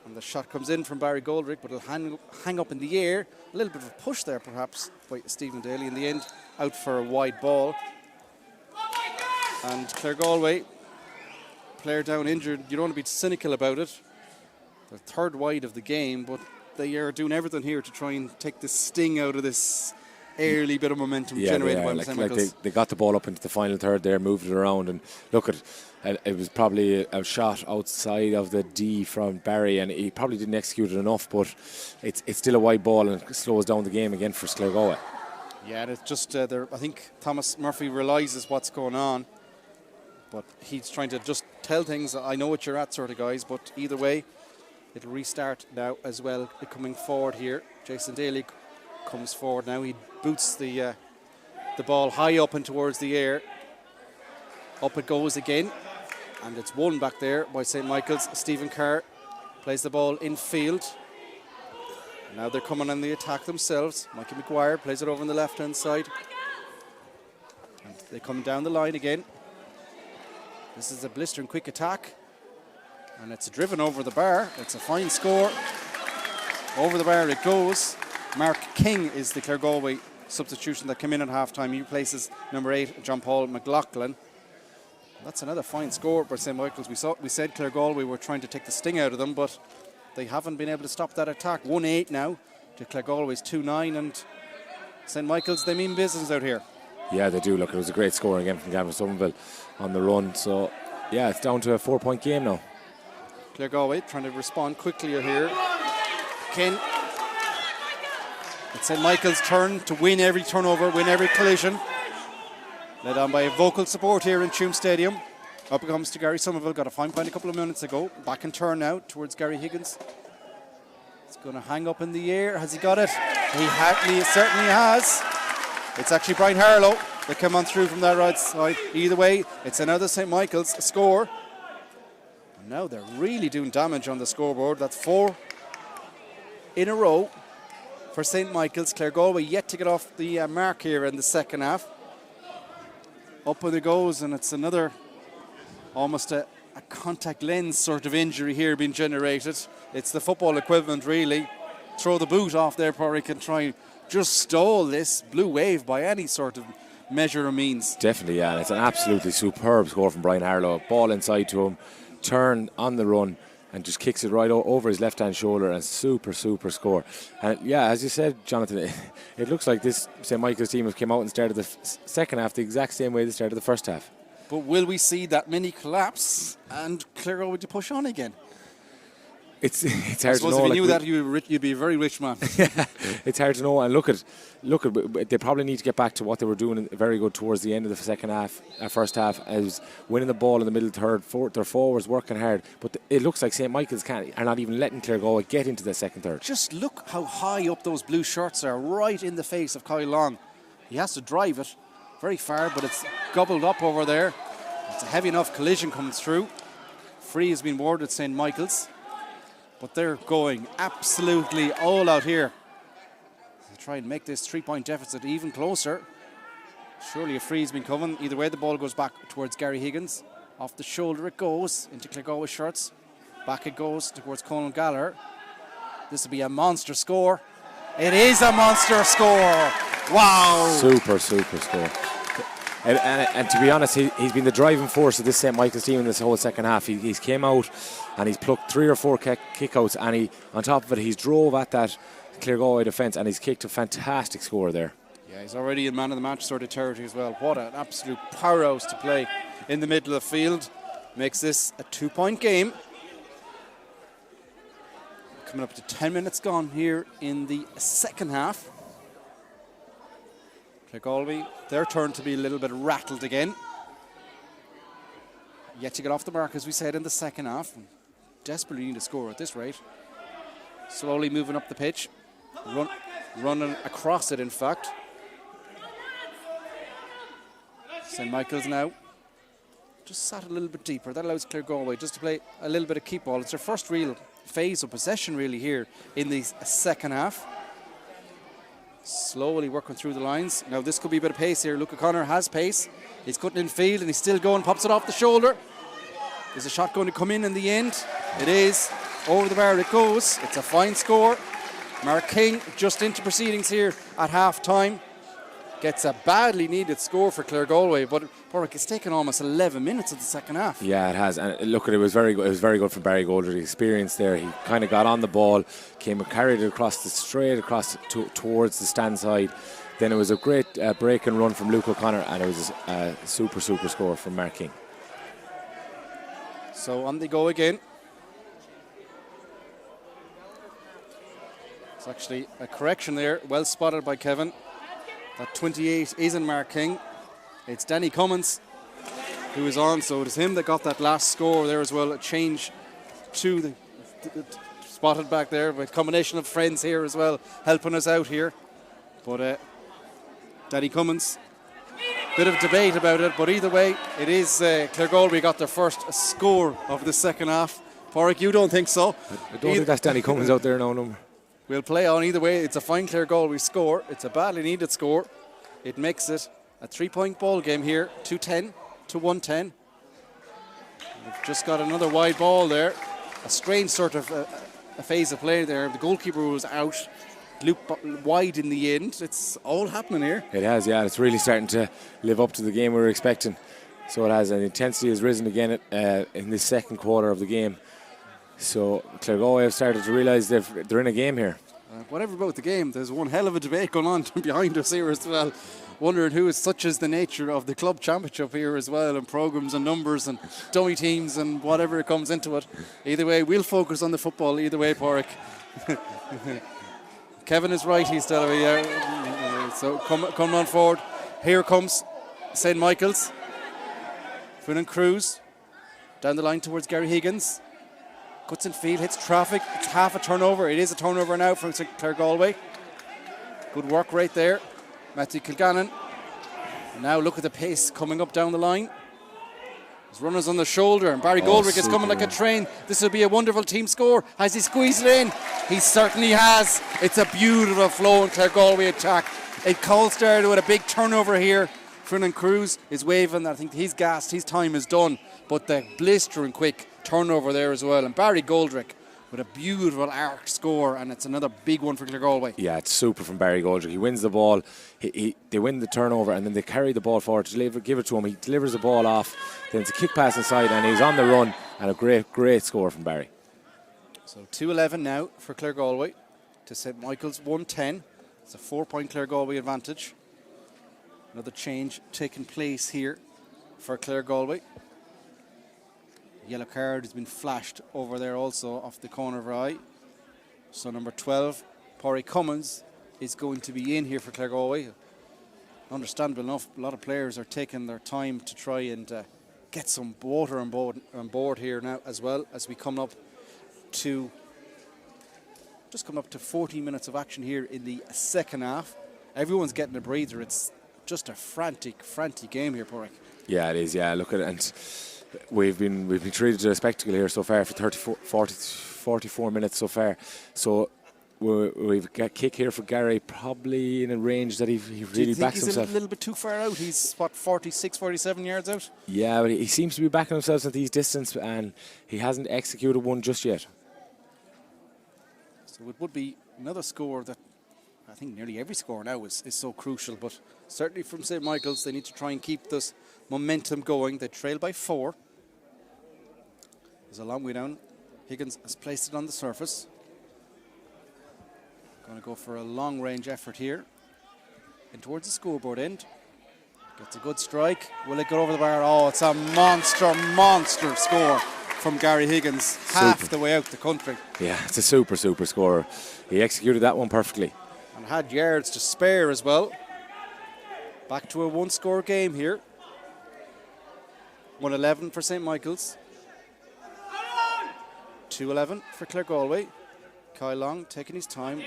And the shot comes in from Barry Goldrick, but it'll hang up in the air. A little bit of a push there, perhaps, by Stephen Daly. In the end, out for a wide ball. And Claregalway, player down injured. You don't want to be cynical about it. The third wide of the game, but they are doing everything here to try and take the sting out of this early bit of momentum generated by St. Michael's. They got the ball up into the final third there, moved it around, and look at it was probably a shot outside of the D from Barry, and he probably didn't execute it enough, but it's still a wide ball and slows down the game again for Claregalway. Yeah, and it's just I think Thomas Murphy realises what's going on, but he's trying to just tell things. I know what you're at, sort of guys, but either way, it'll restart now as well. Coming forward here, Jason Daly comes forward now. He boots the ball high up and towards the air. Up it goes again, and it's won back there by St. Michael's. Stephen Carr plays the ball in field. Now they're coming on the attack themselves. Mikey McGuire plays it over on the left-hand side. And they come down the line again. This is a blistering quick attack. And it's driven over the bar. It's a fine score. Over the bar it goes. Mark King is the Claregalway substitution that came in at half-time. He replaces number 8, John Paul McLaughlin. That's another fine score by St. Michael's. We said Claregalway were trying to take the sting out of them, but they haven't been able to stop that attack. 1-8 now to Claregalway's 2-9, and St. Michael's, they mean business out here. Yeah, they do. Look, it was a great score again from Gavin Somerville on the run. So, yeah, it's down to a 4-point game now. Claregalway trying to respond quickly here. Ken. It's St. Michael's turn to win every turnover, win every collision. Led on by vocal support here in Tuam Stadium. Up it comes to Gary Somerville. Got a fine point a couple of minutes ago. Back and turn now towards Gary Higgins. It's going to hang up in the air. Has he got it? He certainly has. It's actually Brian Harlow that came on through from that right side. Either way, it's another St. Michael's score. And now they're really doing damage on the scoreboard. That's 4 in a row for St. Michael's. Claregalway yet to get off the mark here in the second half. Up it goes, and it's another almost a contact lens sort of injury here being generated. It's the football equivalent, really. Throw the boot off there, Porrick, and try just stall this blue wave by any sort of measure or means. Definitely, yeah. And it's an absolutely superb score from Brian Harlow. Ball inside to him, turn on the run, and just kicks it right over his left-hand shoulder, and super score. And yeah, as you said, Jonathan, it looks like this St. Michael's team have come out and started the second half the exact same way they started the first half. But will we see that mini collapse and Claregalway to push on again? It's hard to know. I suppose if you knew that, you'd be a very rich man. It's hard to know. And look at, they probably need to get back to what they were doing very good towards the end of the second half, first half, as winning the ball in the middle third, their forwards working hard. But it looks like St. Michael's are not even letting Claregalway get into the second third. Just look how high up those blue shirts are, right in the face of Kyle Long. He has to drive it very far, but it's gobbled up over there. It's a heavy enough collision coming through. Free has been awarded St. Michael's. But they're going absolutely all out here to try and make this 3-point deficit even closer. Surely a free's been coming. Either way, the ball goes back towards Gary Higgins. Off the shoulder it goes into Claregalway shirts. Back it goes towards Conal Gallagher. This will be a monster score. It is a monster score. Wow. Super score. And to be honest, he's been the driving force of this St. Michael's team in this whole second half. He's came out and he's plucked 3 or 4 kickouts, and on top of it, he's drove at that Claregalway defence, and he's kicked a fantastic score there. Yeah, he's already in man of the match sort of territory as well. What an absolute powerhouse to play in the middle of the field. Makes this a 2-point game. Coming up to 10 minutes gone here in the second half. Claregalway, their turn to be a little bit rattled again. Yet to get off the mark, as we said, in the second half. Desperately need a score at this rate. Slowly moving up the pitch. Running across it, in fact. St. Michael's now just sat a little bit deeper. That allows Claregalway just to play a little bit of keep ball. It's their first real phase of possession really here in the second half. Slowly working through the lines. Now this could be a bit of pace here. Luke O'Connor has pace. He's cutting in field and he's still going. Pops it off the shoulder. Is the shot going to come in the end? It is. Over the bar it goes. It's a fine score. Mark King just into proceedings here at half time. Gets a badly needed score for Claregalway, but Porrick, it's taken almost 11 minutes of the second half. Yeah, it has. And look, it was very good. It was very good from Barry Golder. The experience there. He kind of got on the ball, came and carried it straight across towards the stand side. Then it was a great break and run from Luke O'Connor, and it was a super score from Mark King. So on they go again. It's actually a correction there. Well spotted by Kevin. That 28 isn't Mark King. It's Danny Cummins who is on. So it is him that got that last score there as well. A change to the spotted back there with a combination of friends here as well, helping us out here. But Danny Cummins, bit of debate about it, but either way, it is Claregalway got their first score of the second half. Porrick, you don't think so? I don't think that's Danny Cummins out there, no number. We'll play on either way. It's a fine Claregalway score. It's a badly needed score. It makes it a 3-point ball game here, 2-10 to 110. We've just got another wide ball there. A strange sort of a phase of play there. The goalkeeper was out, looped wide in the end. It's all happening here. It has, yeah. It's really starting to live up to the game we were expecting. So it has, and the intensity has risen again in this second quarter of the game. So Claregalway have started to realise they're in a game here. Whatever about the game, there's one hell of a debate going on behind us here as well. Wondering who is such as the nature of the club championship here as well, and programmes and numbers and dummy teams and whatever comes into it. Either way, we'll focus on the football. Either way, Porrick. Kevin is right. He's telling me. So come on forward. Here comes St. Michael's. Finn and Cruz down the line towards Gary Higgins. Cuts in field, hits traffic. It's half a turnover. It is a turnover now from Claregalway. Good work right there. Matthew Kilgannon. And now look at the pace coming up down the line. His runners on the shoulder, and Barry Goldrick is coming like a train. This will be a wonderful team score. Has he squeezed it in? He certainly has. It's a beautiful flow in Claregalway attack. It Cole started with a big turnover here. Fernand Cruz is waving. I think he's gassed. His time is done. But the blistering quick turnover there as well. And Barry Goldrick with a beautiful arc score, and it's another big one for Claregalway. Yeah, it's super from Barry Goldrick. He wins the ball, they win the turnover, and then they carry the ball forward to give it to him. He delivers the ball off, then it's a kick pass inside, and he's on the run, and a great score from Barry. So 2-11 now for Claregalway to St. Michael's 1-10. It's a 4-point Claregalway advantage. Another change taking place here for Claregalway. Yellow card has been flashed over there also off the corner of her eye. So number 12, Porry Cummins, is going to be in here for Claregalway. Understandable enough, a lot of players are taking their time to try and get some water on board here now, as well as we come up to 40 minutes of action here in the second half. Everyone's getting a breather. It's just a frantic game here, Porrick. Yeah, it is. Yeah, look at it, and we've been treated to a spectacle here so far for 44 minutes so far. So we've got kick here for Gary, probably in a range that he really backs himself. He's a little bit too far out? He's, what, 46, 47 yards out? Yeah, but he seems to be backing himself at these distance, and he hasn't executed one just yet. So it would be another score that I think nearly every score now is so crucial, but certainly from St. Michael's, they need to try and keep this momentum going. They trail by 4. There's a long way down. Higgins has placed it on the surface. Going to go for a long range effort here. And towards the scoreboard end. Gets a good strike. Will it go over the bar? Oh, it's a monster score from Gary Higgins. Half the way out the country. Yeah, it's a super scorer. He executed that one perfectly. And had yards to spare as well. Back to a 1-score game here. 1-11 for St. Michael's. 2-11 for Claregalway. Kyle Long taking his time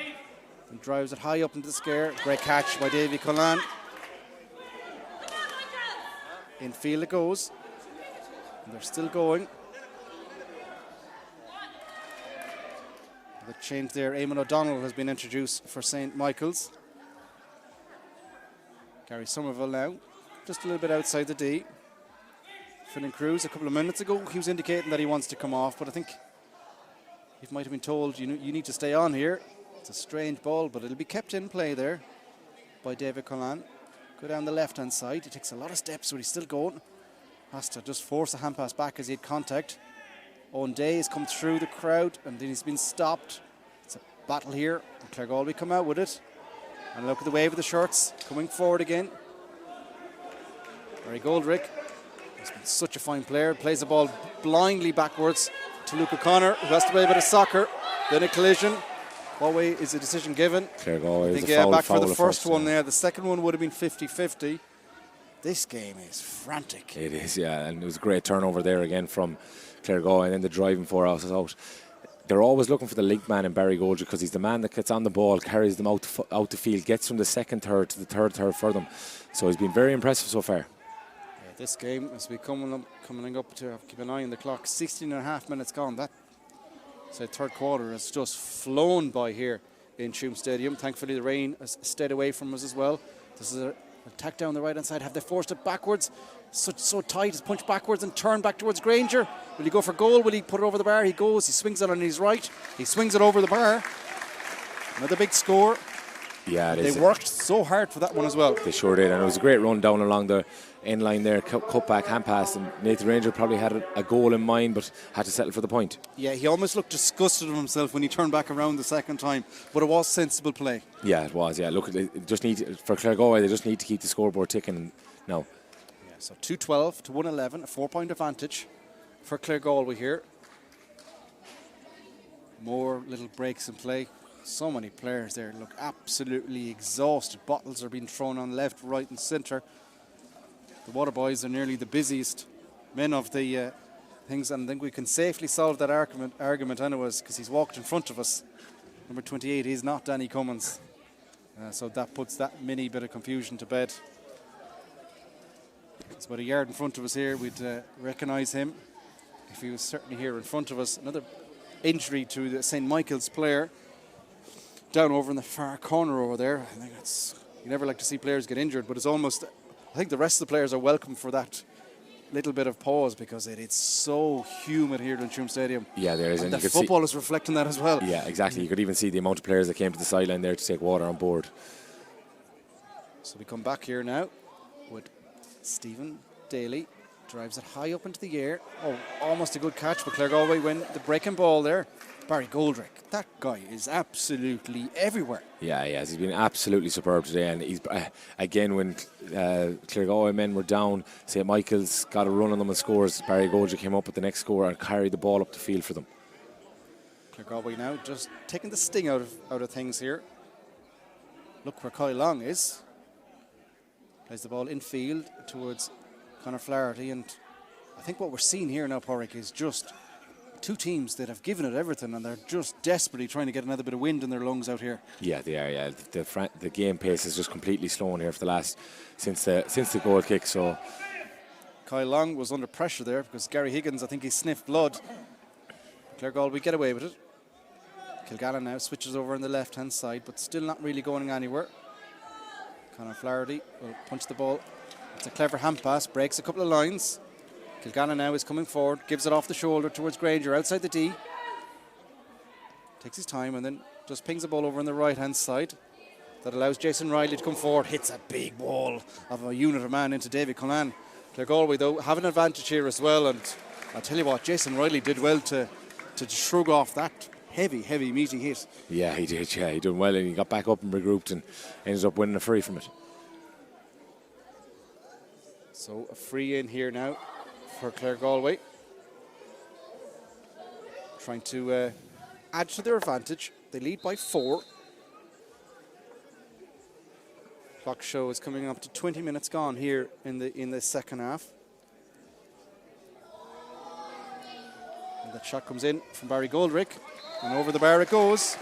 and drives it high up into the scare. Great catch by Davy Cullan. Infield it goes. And they're still going. The change there, Eamon O'Donnell has been introduced for St. Michael's. Gary Somerville now, just a little bit outside the D. Finn Cruz a couple of minutes ago, he was indicating that he wants to come off, but I think he might have been told you need to stay on here. It's a strange ball, but it'll be kept in play there by David Cullan. Go down the left-hand side. He takes a lot of steps, but he's still going. Has to just force a hand pass back as he had contact. Owen Day has come through the crowd, and then he's been stopped. It's a battle here, and Claregalway come out with it. And look at the wave of the shirts, coming forward again. Barry Goldrick, he's been such a fine player, plays the ball blindly backwards to Luke O'Connor, who has to play a bit of soccer. Then a collision. What way is the decision given? Claregalway is a foul, back for the first one there. The second one would have been 50-50. This game is frantic. It is, yeah, and it was a great turnover there again from Claregalway, and then the driving 4 hours out. They're always looking for the link man in Barry Goldrick because he's the man that gets on the ball, carries them out the field, gets from the second third to the third for them. So he's been very impressive so far. Yeah, this game as we coming up to keep an eye on the clock. 16 and a half minutes gone. That third quarter has just flown by here in Tuam Stadium. Thankfully the rain has stayed away from us as well. This is an attack down the right hand side. Have they forced it backwards? So tight, it's punched backwards and turned back towards Granger. Will he go for goal? Will he put it over the bar? He goes, he swings it on his right. He swings it over the bar. Another big score. Yeah, they worked so hard for that one as well. They sure did, and it was a great run down along the end line there, cut back, hand pass, and Nathan Ranger probably had a goal in mind, but had to settle for the point. Yeah, he almost looked disgusted of himself when he turned back around the second time, but it was sensible play. Yeah, it was. Yeah, look, for Claregalway, they just need to keep the scoreboard ticking now. Yeah, so 2-12 to 1-11, a 4-point advantage for Claregalway here. More little breaks in play. So many players there look absolutely exhausted. Bottles are being thrown on left, right and centre. The Water Boys are nearly the busiest men of the things, and I think we can safely solve that argument anyways, because he's walked in front of us. Number 28, he's not Danny Cummins. So that puts that mini bit of confusion to bed. It's about a yard in front of us here. We'd recognise him if he was certainly here in front of us. Another injury to the St. Michael's player. Down over in the far corner over there. I think you never like to see players get injured, but it's almost, I think the rest of the players are welcome for that little bit of pause because it's so humid here in Tuam Stadium. Yeah, there is. And the football is reflecting that as well. Yeah, exactly. You could even see the amount of players that came to the sideline there to take water on board. So we come back here now with Stephen Daly. Drives it high up into the air. Oh, almost a good catch, but Claregalway win the breaking ball there. Barry Goldrick, that guy is absolutely everywhere. Yeah, he has. He's been absolutely superb today. And he's again, when Claregalway men were down, St. Michael's got a run on them and scores. Barry Goldrick came up with the next score and carried the ball up the field for them. Claregalway now just taking the sting out of things here. Look where Kyle Long is. Plays the ball infield towards Conor Flaherty, and I think what we're seeing here now, Porrick, is just two teams that have given it everything, and they're just desperately trying to get another bit of wind in their lungs out here. Yeah, they are. Yeah, the game pace is just completely slowing here for the last since the goal kick. So Kyle Long was under pressure there because Gary Higgins, I think he sniffed blood. Claregalway get away with it. Kilgallen now switches over on the left-hand side, but still not really going anywhere. Conor Flaherty will punch the ball. It's a clever hand pass, breaks a couple of lines. Kilgallen now is coming forward, gives it off the shoulder towards Granger outside the D. Takes his time and then just pings the ball over on the right-hand side. That allows Jason Riley to come forward, hits a big wall of a unit of man into David Cullen. Claregalway, though, have an advantage here as well, and I'll tell you what, Jason Riley did well to shrug off that heavy, meaty hit. Yeah, he did, he did well, and he got back up and regrouped and ended up winning a free from it. So a free in here now for Claregalway. Trying to add to their advantage. They lead by 4. Clock show is coming up to 20 minutes gone here in the second half. And that shot comes in from Barry Goldrick, and over the bar it goes.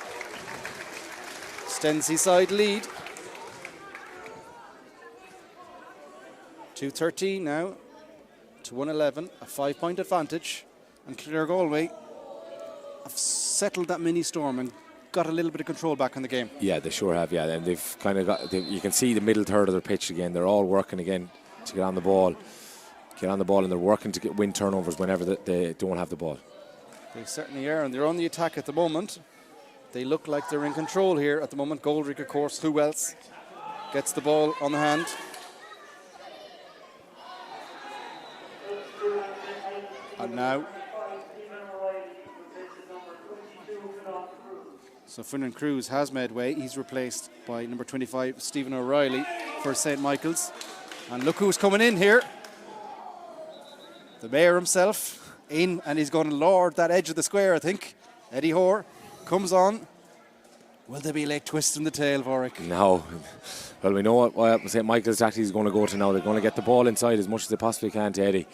Stensey side lead. 2:13 now to 1:11, a 5-point advantage, and Claregalway have settled that mini storm and got a little bit of control back in the game. Yeah, they sure have, yeah. And they've kind of got, you can see the middle third of their pitch again. They're all working again to get on the ball. And they're working to win turnovers whenever they don't have the ball. They certainly are, and they're on the attack at the moment. They look like they're in control here at the moment. Goldrick, of course, who else gets the ball on the hand. And now, so Finnan Cruz has made way. He's replaced by number 25, Stephen O'Reilly, for St. Michael's. And look who's coming in here. The mayor himself in, and he's going to lord that edge of the square, I think. Eddie Hoare comes on. Will there be a late twist in the tail, Warwick? No. Well, we know what St. Michael's tactics is going to go to now. They're going to get the ball inside as much as they possibly can to Eddie.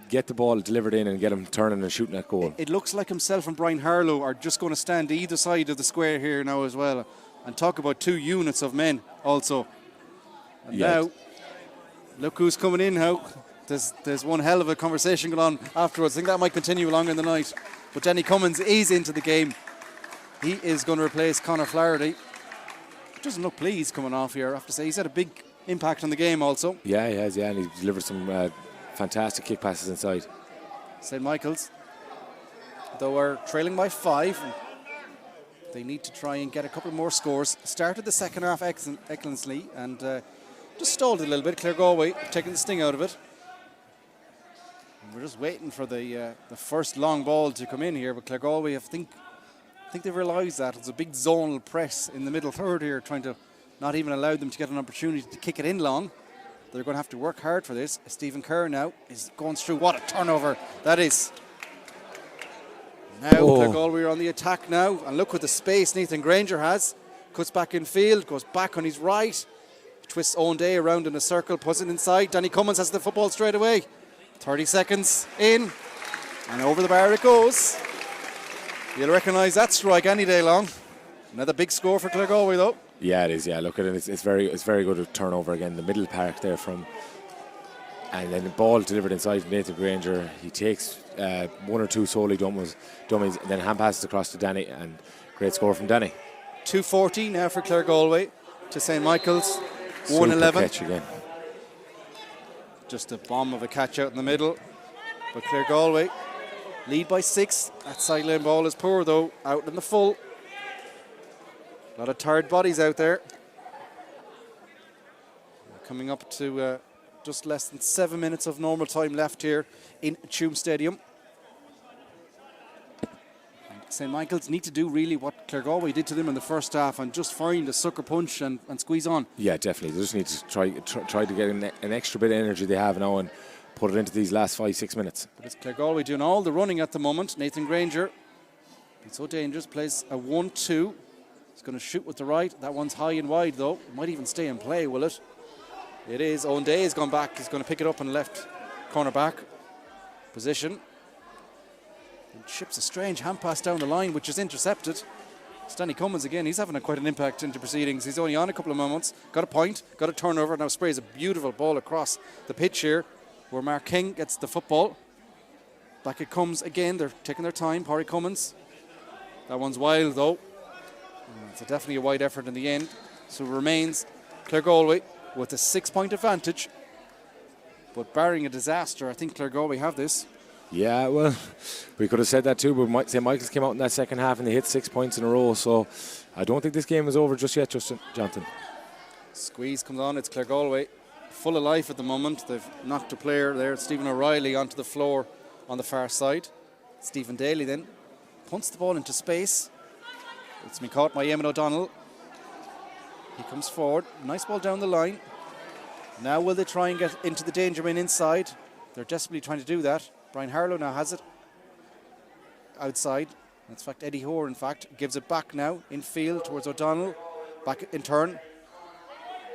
Get the ball delivered in and get him turning and shooting at goal. It looks like himself and Brian Harlow are just going to stand either side of the square here now as well, and talk about 2 units of men also. And now, look who's coming in now. There's one hell of a conversation going on afterwards. I think that might continue along in the night. But Danny Cummins is into the game. He is going to replace Conor Flaherty. Doesn't look pleased coming off here, I have to say. He's had a big impact on the game also. Yeah, he has, and he's delivered some fantastic kick passes inside. St. Michael's, though, are trailing by 5. They need to try and get a couple more scores. Started the second half excellently and just stalled it a little bit. Claregalway taking the sting out of it. And we're just waiting for the first long ball to come in here, but Claregalway, I think they've realised that. It's a big zonal press in the middle third here, trying to not even allow them to get an opportunity to kick it in long. They're going to have to work hard for this. Stephen Kerr now is going through. What a turnover that is. Now Claregalway are on the attack now. And look what the space Nathan Granger has. Cuts back in field, goes back on his right. Twists Owen Day around in a circle, puts it inside. Danny Cummins has the football straight away. 30 seconds in. And over the bar it goes. You'll recognise that strike any day long. Another big score for Claregalway though. Yeah, it is. Yeah, look at it. It's very good to turnover again. The middle park there from, and then the ball delivered inside Nathan Granger. He takes 1 or 2 solely dummies, and then hand passes across to Danny, and great score from Danny. 2:40 now for Claregalway to St. Michael's. 1:11. Catch again. Just a bomb of a catch out in the middle, but Claregalway lead by 6. That sideline ball is poor though, out in the full. A lot of tired bodies out there. We're coming up to just less than 7 minutes of normal time left here in Tuam Stadium. St. Michael's need to do really what Claregalway did to them in the first half and just find a sucker punch and squeeze on. Yeah, definitely. They just need to try to get an extra bit of energy they have now and put it into these last 5-6 minutes. But it's Claregalway doing all the running at the moment. Nathan Granger, he's so dangerous, plays a 1-2. He's going to shoot with the right. That one's high and wide though. It might even stay in play, will it? It is. Owen Day has gone back. He's going to pick it up in left corner back position. And chips a strange hand pass down the line, which is intercepted. Stanley Cummins again. He's having quite an impact into proceedings. He's only on a couple of moments. Got a point. Got a turnover. Now sprays a beautiful ball across the pitch here, where Mark King gets the football. Back it comes again. They're taking their time. Parry Cummins That one's wild though. It's definitely a wide effort in the end. So it remains Claregalway with a 6-point advantage. But barring a disaster, I think Claregalway have this. Yeah, well, we could have said that too, but St. Michael's came out in that second half and they hit 6 points in a row. So I don't think this game is over just yet, Jonathan. Squeeze comes on. It's Claregalway full of life at the moment. They've knocked a player there, Stephen O'Reilly, onto the floor on the far side. Stephen Daly then punts the ball into space. It's been caught by Eamon O'Donnell. He comes forward. Nice ball down the line. Now will they try and get into the danger man inside? They're desperately trying to do that. Brian Harlow now has it outside. In fact, Eddie Hoare, in fact, gives it back now in field towards O'Donnell. Back in turn.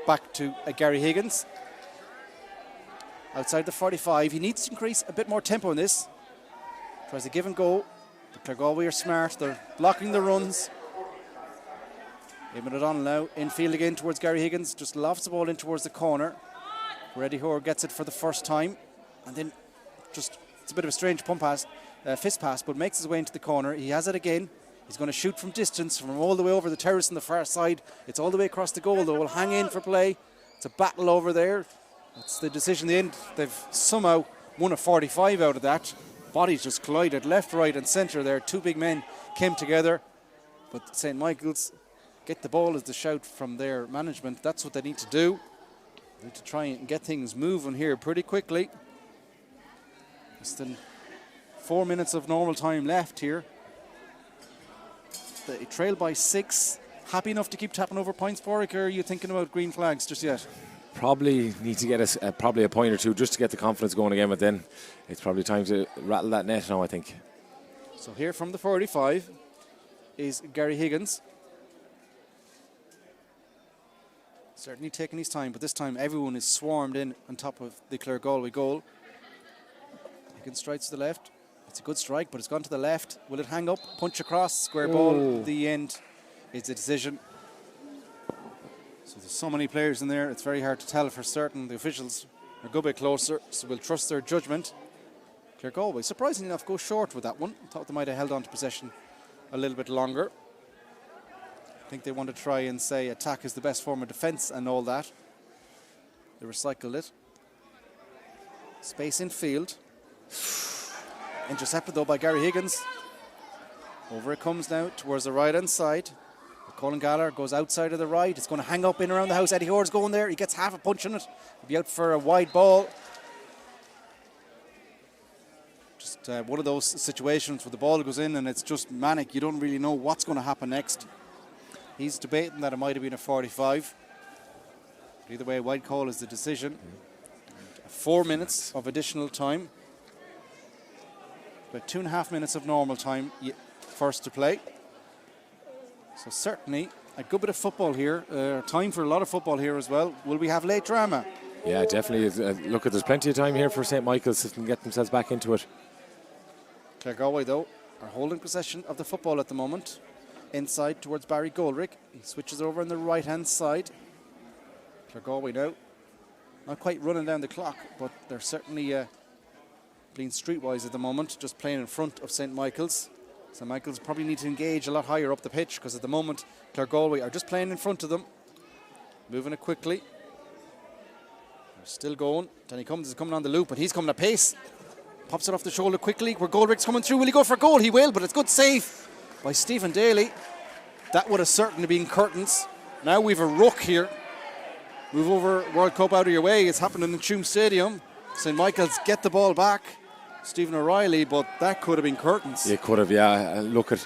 Back to Gary Higgins. Outside the 45. He needs to increase a bit more tempo in this. Tries to give and go. But Claregalway are smart. They're blocking the runs. Eamon O'Donnell now in field again towards Gary Higgins. Just lofts the ball in towards the corner. Where Eddie Hoare gets it for the first time. And then just, it's a bit of a strange fist pass, but makes his way into the corner. He has it again. He's going to shoot from distance from all the way over the terrace on the far side. It's all the way across the goal though. Will hang in for play. It's a battle over there. That's the decision in the end. They've somehow won a 45 out of that. Bodies just collided left, right and centre there. Two big men came together. But St. Michael's get the ball as the shout from their management. That's what they need to do. They need to try and get things moving here pretty quickly. Less than 4 minutes of normal time left here. They trail by 6. Happy enough to keep tapping over points for it, or are you thinking about green flags just yet? Probably need to get probably a point or two just to get the confidence going again, but then it's probably time to rattle that net now, I think. So here from the 45 is Gary Higgins. Certainly taking his time, but this time everyone is swarmed in on top of the Claregalway goal. Higgins strikes to the left. It's a good strike, but it's gone to the left. Will it hang up? Punch across, square ball. The end is the decision. So there's so many players in there, it's very hard to tell for certain. The officials are a good bit closer, so we'll trust their judgment. Claregalway, surprisingly enough, go short with that one. Thought they might have held on to possession a little bit longer. I think they want to try and say attack is the best form of defence and all that. They recycled it. Space in field. Intercepted though by Gary Higgins. Over it comes now towards the right hand side. Colin Gallagher goes outside of the right. It's going to hang up in around the house. Eddie Hoare's going there. He gets half a punch on it. He'll be out for a wide ball. Just one of those situations where the ball goes in and it's just manic. You don't really know what's going to happen next. He's debating that it might have been a 45. But either way, wide call is the decision. 4 minutes of additional time. About 2.5 minutes of normal time first to play. So certainly a good bit of football here. Time for a lot of football here as well. Will we have late drama? Yeah, definitely. Look, there's plenty of time here for St. Michael's to get themselves back into it. Claregalway, though, are holding possession of the football at the moment. Inside towards Barry Goldrick. He switches over on the right-hand side. Claregalway now. Not quite running down the clock, but they're certainly being streetwise at the moment, just playing in front of St. Michael's. St. Michael's probably need to engage a lot higher up the pitch because at the moment Claregalway are just playing in front of them. Moving it quickly. They're still going. Danny Cummins is coming on the loop, but he's coming at pace. Pops it off the shoulder quickly where Goldrick's coming through. Will he go for a goal? He will, but it's good save by Stephen Daly. That would have certainly been curtains. Now we've a ruck here. Move over World Cup out of your way. It's happening in Tuam Stadium. St. Michael's get the ball back. Stephen O'Reilly, but that could have been curtains. It could have, yeah. Look, at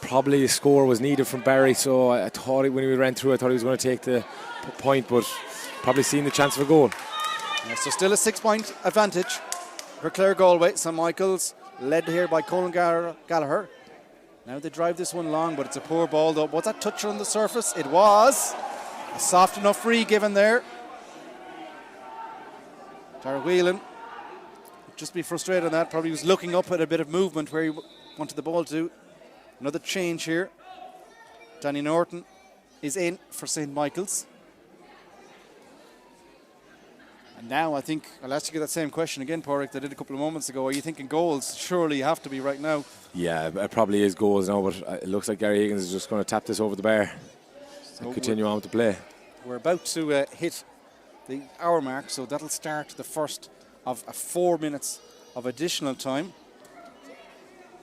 probably a score was needed from Barry, so I thought when he ran through, I thought he was going to take the point, but probably seen the chance of a goal. Yeah, so still a 6-point advantage for Claregalway. St. Michael's led here by Colin Gallagher. Now they drive this one long, but it's a poor ball though. Was that touch on the surface? It was. A soft enough free given there. Tara Whelan just be frustrated on that. Probably was looking up at a bit of movement where he wanted the ball to. Another change here. Danny Norton is in for St. Michael's. And now I think I'll ask you that same question again, Porrick, that I did a couple of moments ago. Are you thinking goals? Surely you have to be right now. Yeah, it probably is goals now, but it looks like Gary Higgins is just going to tap this over the bar and continue on with the play. We're about to hit the hour mark, so that'll start the first of 4 minutes of additional time.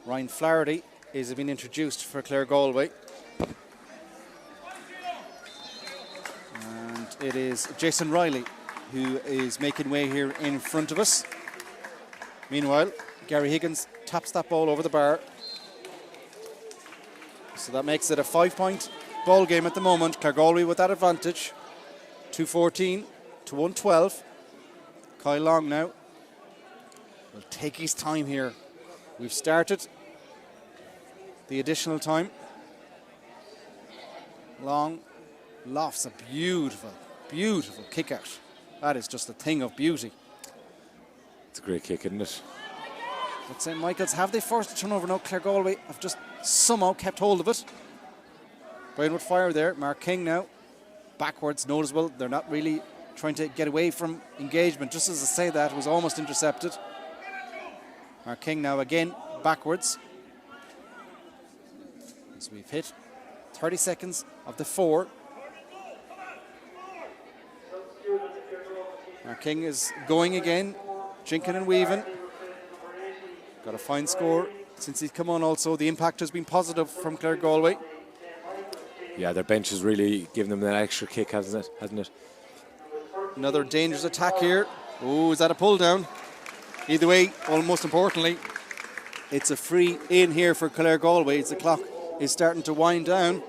Ryan Flaherty is being introduced for Claregalway. And it is Jason Riley who is making way here in front of us. Meanwhile, Gary Higgins taps that ball over the bar. So that makes it a 5-point ball game at the moment. Claregalway with that advantage. 2:14 to 1:12. Kyle Long now will take his time here. We've started the additional time. Long lofts a beautiful, beautiful kick out. That is just a thing of beauty. It's a great kick, isn't it? But St. Michael's, have they forced a turnover? No, Claregalway have just somehow kept hold of it. Brian with fire there. Mark King now. Backwards, noticeable. They're not really trying to get away from engagement. Just as I say that, it was almost intercepted. Mark King now again backwards. So we've hit 30 seconds of the 4. Mark King is going again, jinking and weaving. Got a fine score since he's come on also. The impact has been positive from Claregalway. Yeah, their bench has really given them that extra kick, hasn't it? Another dangerous attack here. Oh, is that a pull down? Either way, most importantly, it's a free in here for Claregalway as the clock is starting to wind down.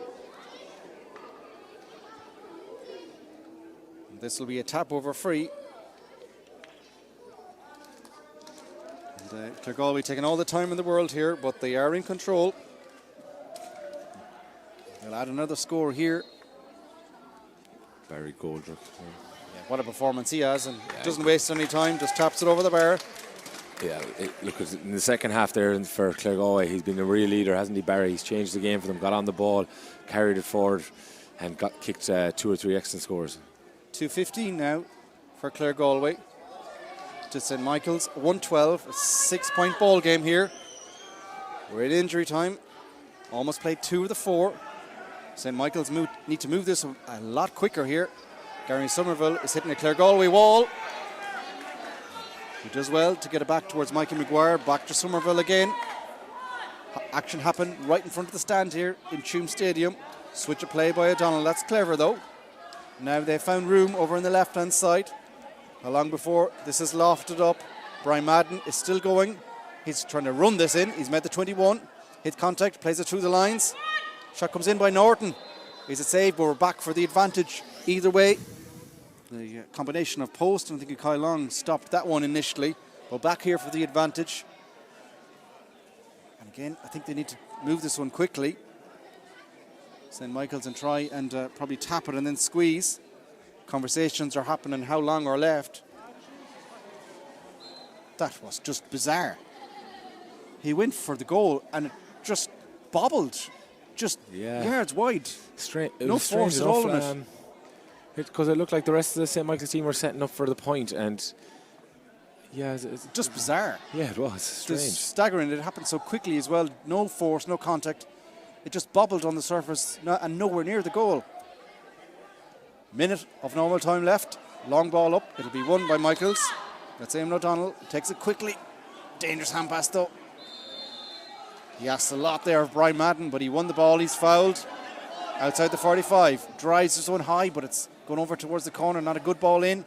This will be a tap over free. And Claregalway taking all the time in the world here, but they are in control. They'll add another score here. Barry Goldrick. Yeah, what a performance he has, and doesn't waste any time, just taps it over the bar. Yeah, look, in the second half there for Claregalway, he's been a real leader, hasn't he, Barry? He's changed the game for them, got on the ball, carried it forward, and got kicked 2 or 3 excellent scores. 2:15 now for Claregalway to St. Michael's. 1:12, a 6-point ball game here. We're at injury time. Almost played 2 of the 4. St. Michael's need to move this a lot quicker here. Gary Somerville is hitting a Claregalway wall. He does well to get it back towards Mikey Maguire. Back to Somerville again. Action happened right in front of the stand here in Tuam Stadium. Switch of play by O'Donnell. That's clever though. Now they found room over on the left hand side. How long before this is lofted up? Brian Madden is still going. He's trying to run this in. He's met the 21. Hit contact, plays it through the lines. Shot comes in by Norton. Is it saved? But we're back for the advantage either way. The combination of post, and I think Kyle Long stopped that one initially. But back here for the advantage. And again, I think they need to move this one quickly. St. Michael's and try and probably tap it and then squeeze. Conversations are happening. How long are left? That was just bizarre. He went for the goal and it just bobbled. Just yards wide. No force at all in it. Because it looked like the rest of the St. Michael's team were setting up for the point, and it's just bizarre. Yeah, it was strange. It's staggering. It happened so quickly as well. No force, no contact. It just bobbled on the surface and nowhere near the goal. Minute of normal time left. Long ball up. It'll be won by Michaels. That's Eamon O'Donnell. Takes it quickly. Dangerous hand pass though. He asked a lot there of Brian Madden, but he won the ball. He's fouled. Outside the 45. Drives this one high, but it's going over towards the corner. Not a good ball in.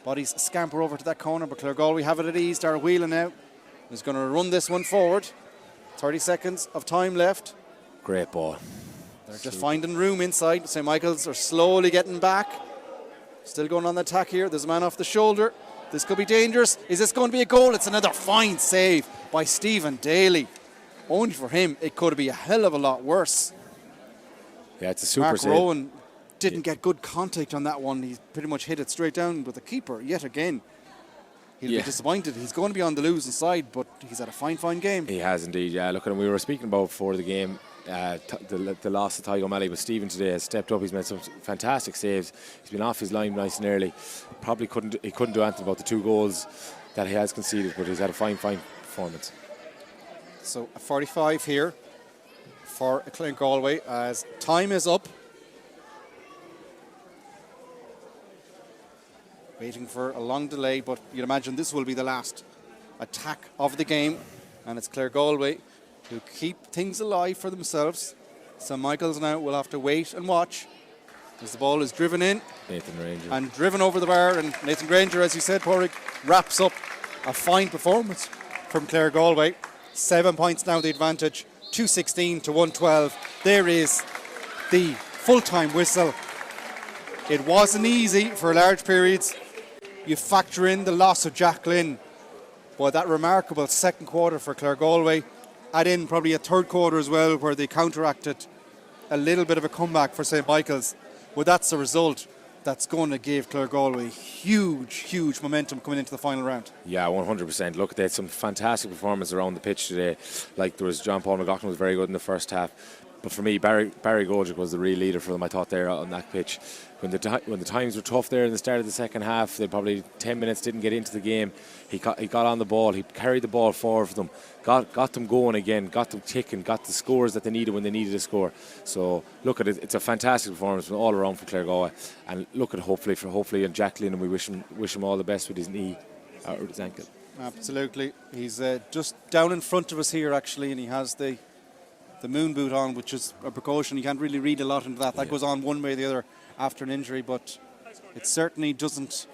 Bodies scamper over to that corner, but Claregalway have it at ease. Dara Whelan now is going to run this one forward. 30 seconds of time left. Great ball. They're just finding room inside. St. Michael's are slowly getting back. Still going on the attack here. There's a man off the shoulder. This could be dangerous. Is this going to be a goal? It's another fine save by Stephen Daly. Only for him, it could be a hell of a lot worse. Yeah, it's a super Mark save. Rowan didn't get good contact on that one. He pretty much hit it straight down with the keeper yet again. He'll be disappointed. He's going to be on the losing side, but he's had a fine game. He has indeed, yeah. Look at him. We were speaking about before the game. the loss of Tygo O'Malley, but Stephen today has stepped up. He's made some fantastic saves. He's been off his line nice and early. Probably couldn't do anything about the 2 goals that he has conceded, but he's had a fine performance. So a 45 here for Claregalway as time is up. Waiting for a long delay, but you'd imagine this will be the last attack of the game, and it's Claregalway who keep things alive for themselves. St. Michael's now will have to wait and watch as the ball is driven in. Nathan Ranger. And driven over the bar, and Nathan Granger, as you said, Pádraig, wraps up a fine performance from Claregalway. 7 points now the advantage, 216 to 112. There is the full-time whistle. It wasn't easy for large periods. You factor in the loss of Jack Lynn, but that remarkable second quarter for Claregalway. Add in probably a third quarter as well, where they counteracted a little bit of a comeback for St. Michael's. Well, that's the result that's going to give Claregalway huge momentum coming into the final round. Yeah, 100%. Look, they had some fantastic performance around the pitch today. Like, there was John Paul McLaughlin was very good in the first half. But for me, Barry Goldrick was the real leader for them, I thought, there on that pitch. When the times were tough there in the start of the second half, they probably 10 minutes didn't get into the game. He got on the ball, he carried the ball forward for them, got them going again, got them ticking, got the scores that they needed when they needed a score. So look at it, it's a fantastic performance all around for Claregalway. And look at hopefully and Jack Lynn, and we wish him all the best with his knee or his ankle. Absolutely. He's just down in front of us here actually, and he has the moon boot on, which is a precaution. You can't really read a lot into that. That goes on one way or the other after an injury, but it certainly doesn't.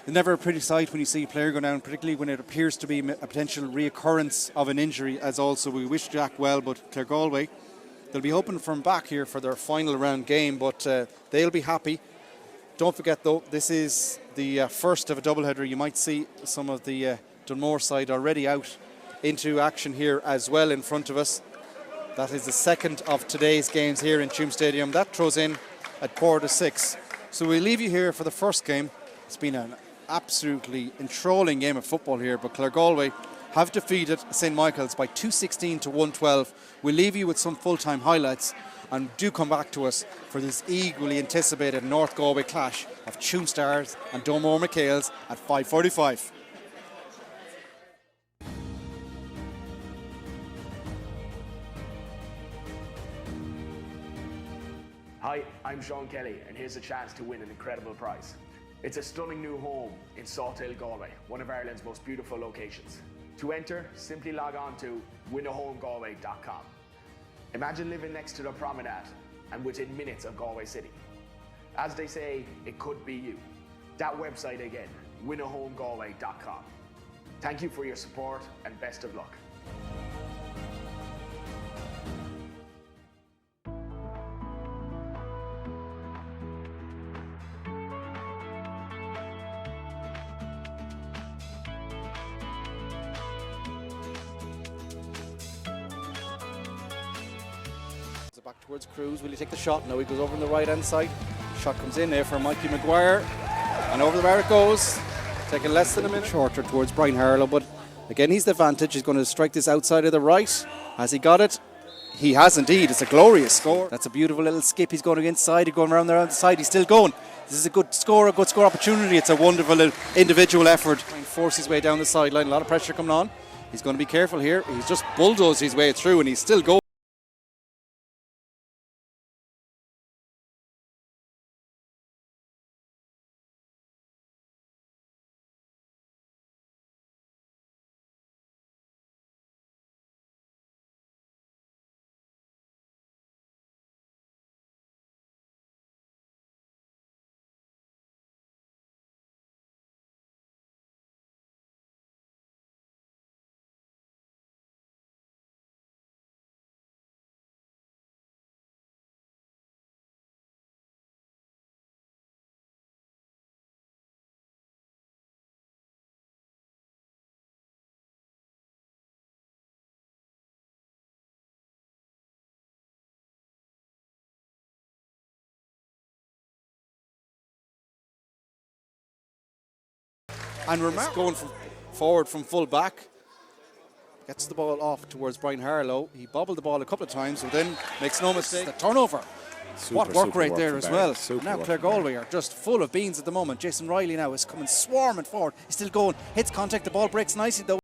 It's never a pretty sight when you see a player go down, particularly when it appears to be a potential reoccurrence of an injury. As also, we wish Jack well, but Claregalway, they'll be hoping for him back here for their final round game, but they'll be happy. Don't forget though, this is the first of a doubleheader. You might see some of the Dunmore side already out into action here as well in front of us. That is the second of today's games here in Tuam Stadium. That throws in at 5:45. So we leave you here for the first game. It's been an absolutely enthralling game of football here, but Claregalway have defeated St. Michael's by 216 to 112. We'll leave you with some full-time highlights, and do come back to us for this eagerly anticipated North Galway clash of Tuam Stars and Dunmore McHale's at 5:45. Hi, I'm Sean Kelly, and here's a chance to win an incredible prize. It's a stunning new home in Sawtail, Galway, one of Ireland's most beautiful locations. To enter, simply log on to winahomegalway.com. Imagine living next to the promenade and within minutes of Galway City. As they say, it could be you. That website again, winahomegalway.com. Thank you for your support and best of luck. Back towards Cruz. Will he take the shot? No, he goes over on the right hand side. Shot comes in there for Mikey Maguire, and over the bar it goes. Taking less than a minute. Shorter towards Brian Harlow, but again he's the advantage. He's going to strike this outside of the right. Has he got it? He has indeed. It's a glorious score. That's a beautiful little skip. He's going inside. He's going around there on the side. He's still going. This is a good score opportunity. It's a wonderful little individual effort. Trying to force his way down the sideline. A lot of pressure coming on. He's going to be careful here. He's just bulldozed his way through, and he's still going. And going forward from full back. gets the ball off towards Brian Harlow. He bobbled the ball a couple of times, but then makes no mistake. The turnover. What work rate there as well. Now Claregalway are just full of beans at the moment. Jason Riley now is coming swarming forward. He's still going. Hits contact. The ball breaks nicely though.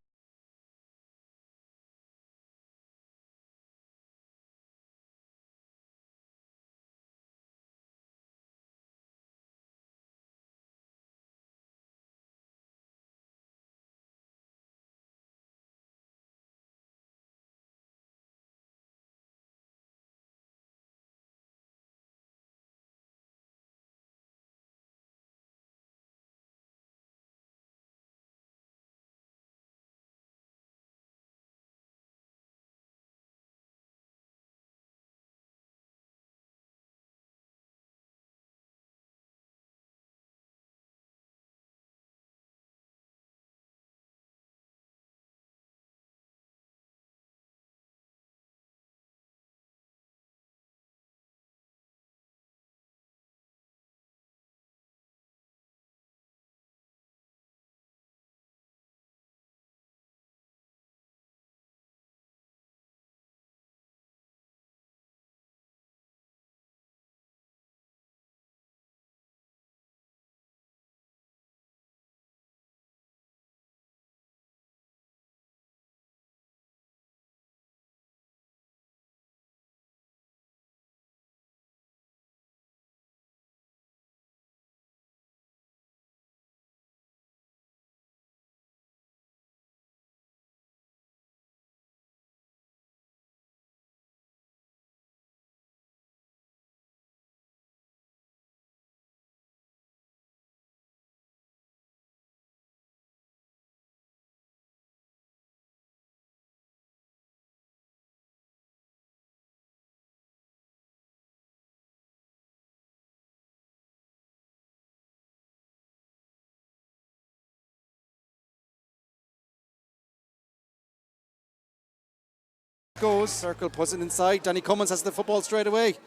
Goes, Circle puts it inside. Danny Cummins has the football straight away.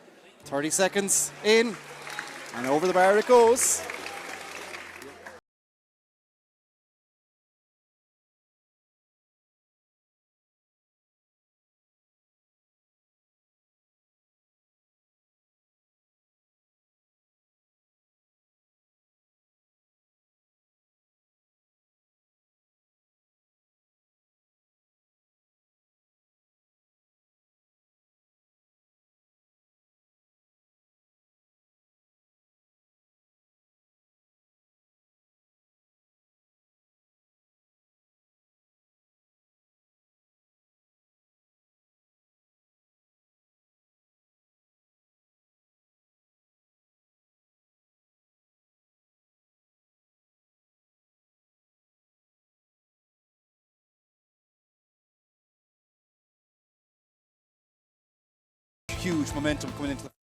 30 seconds in, and over the bar it goes. Huge momentum coming into the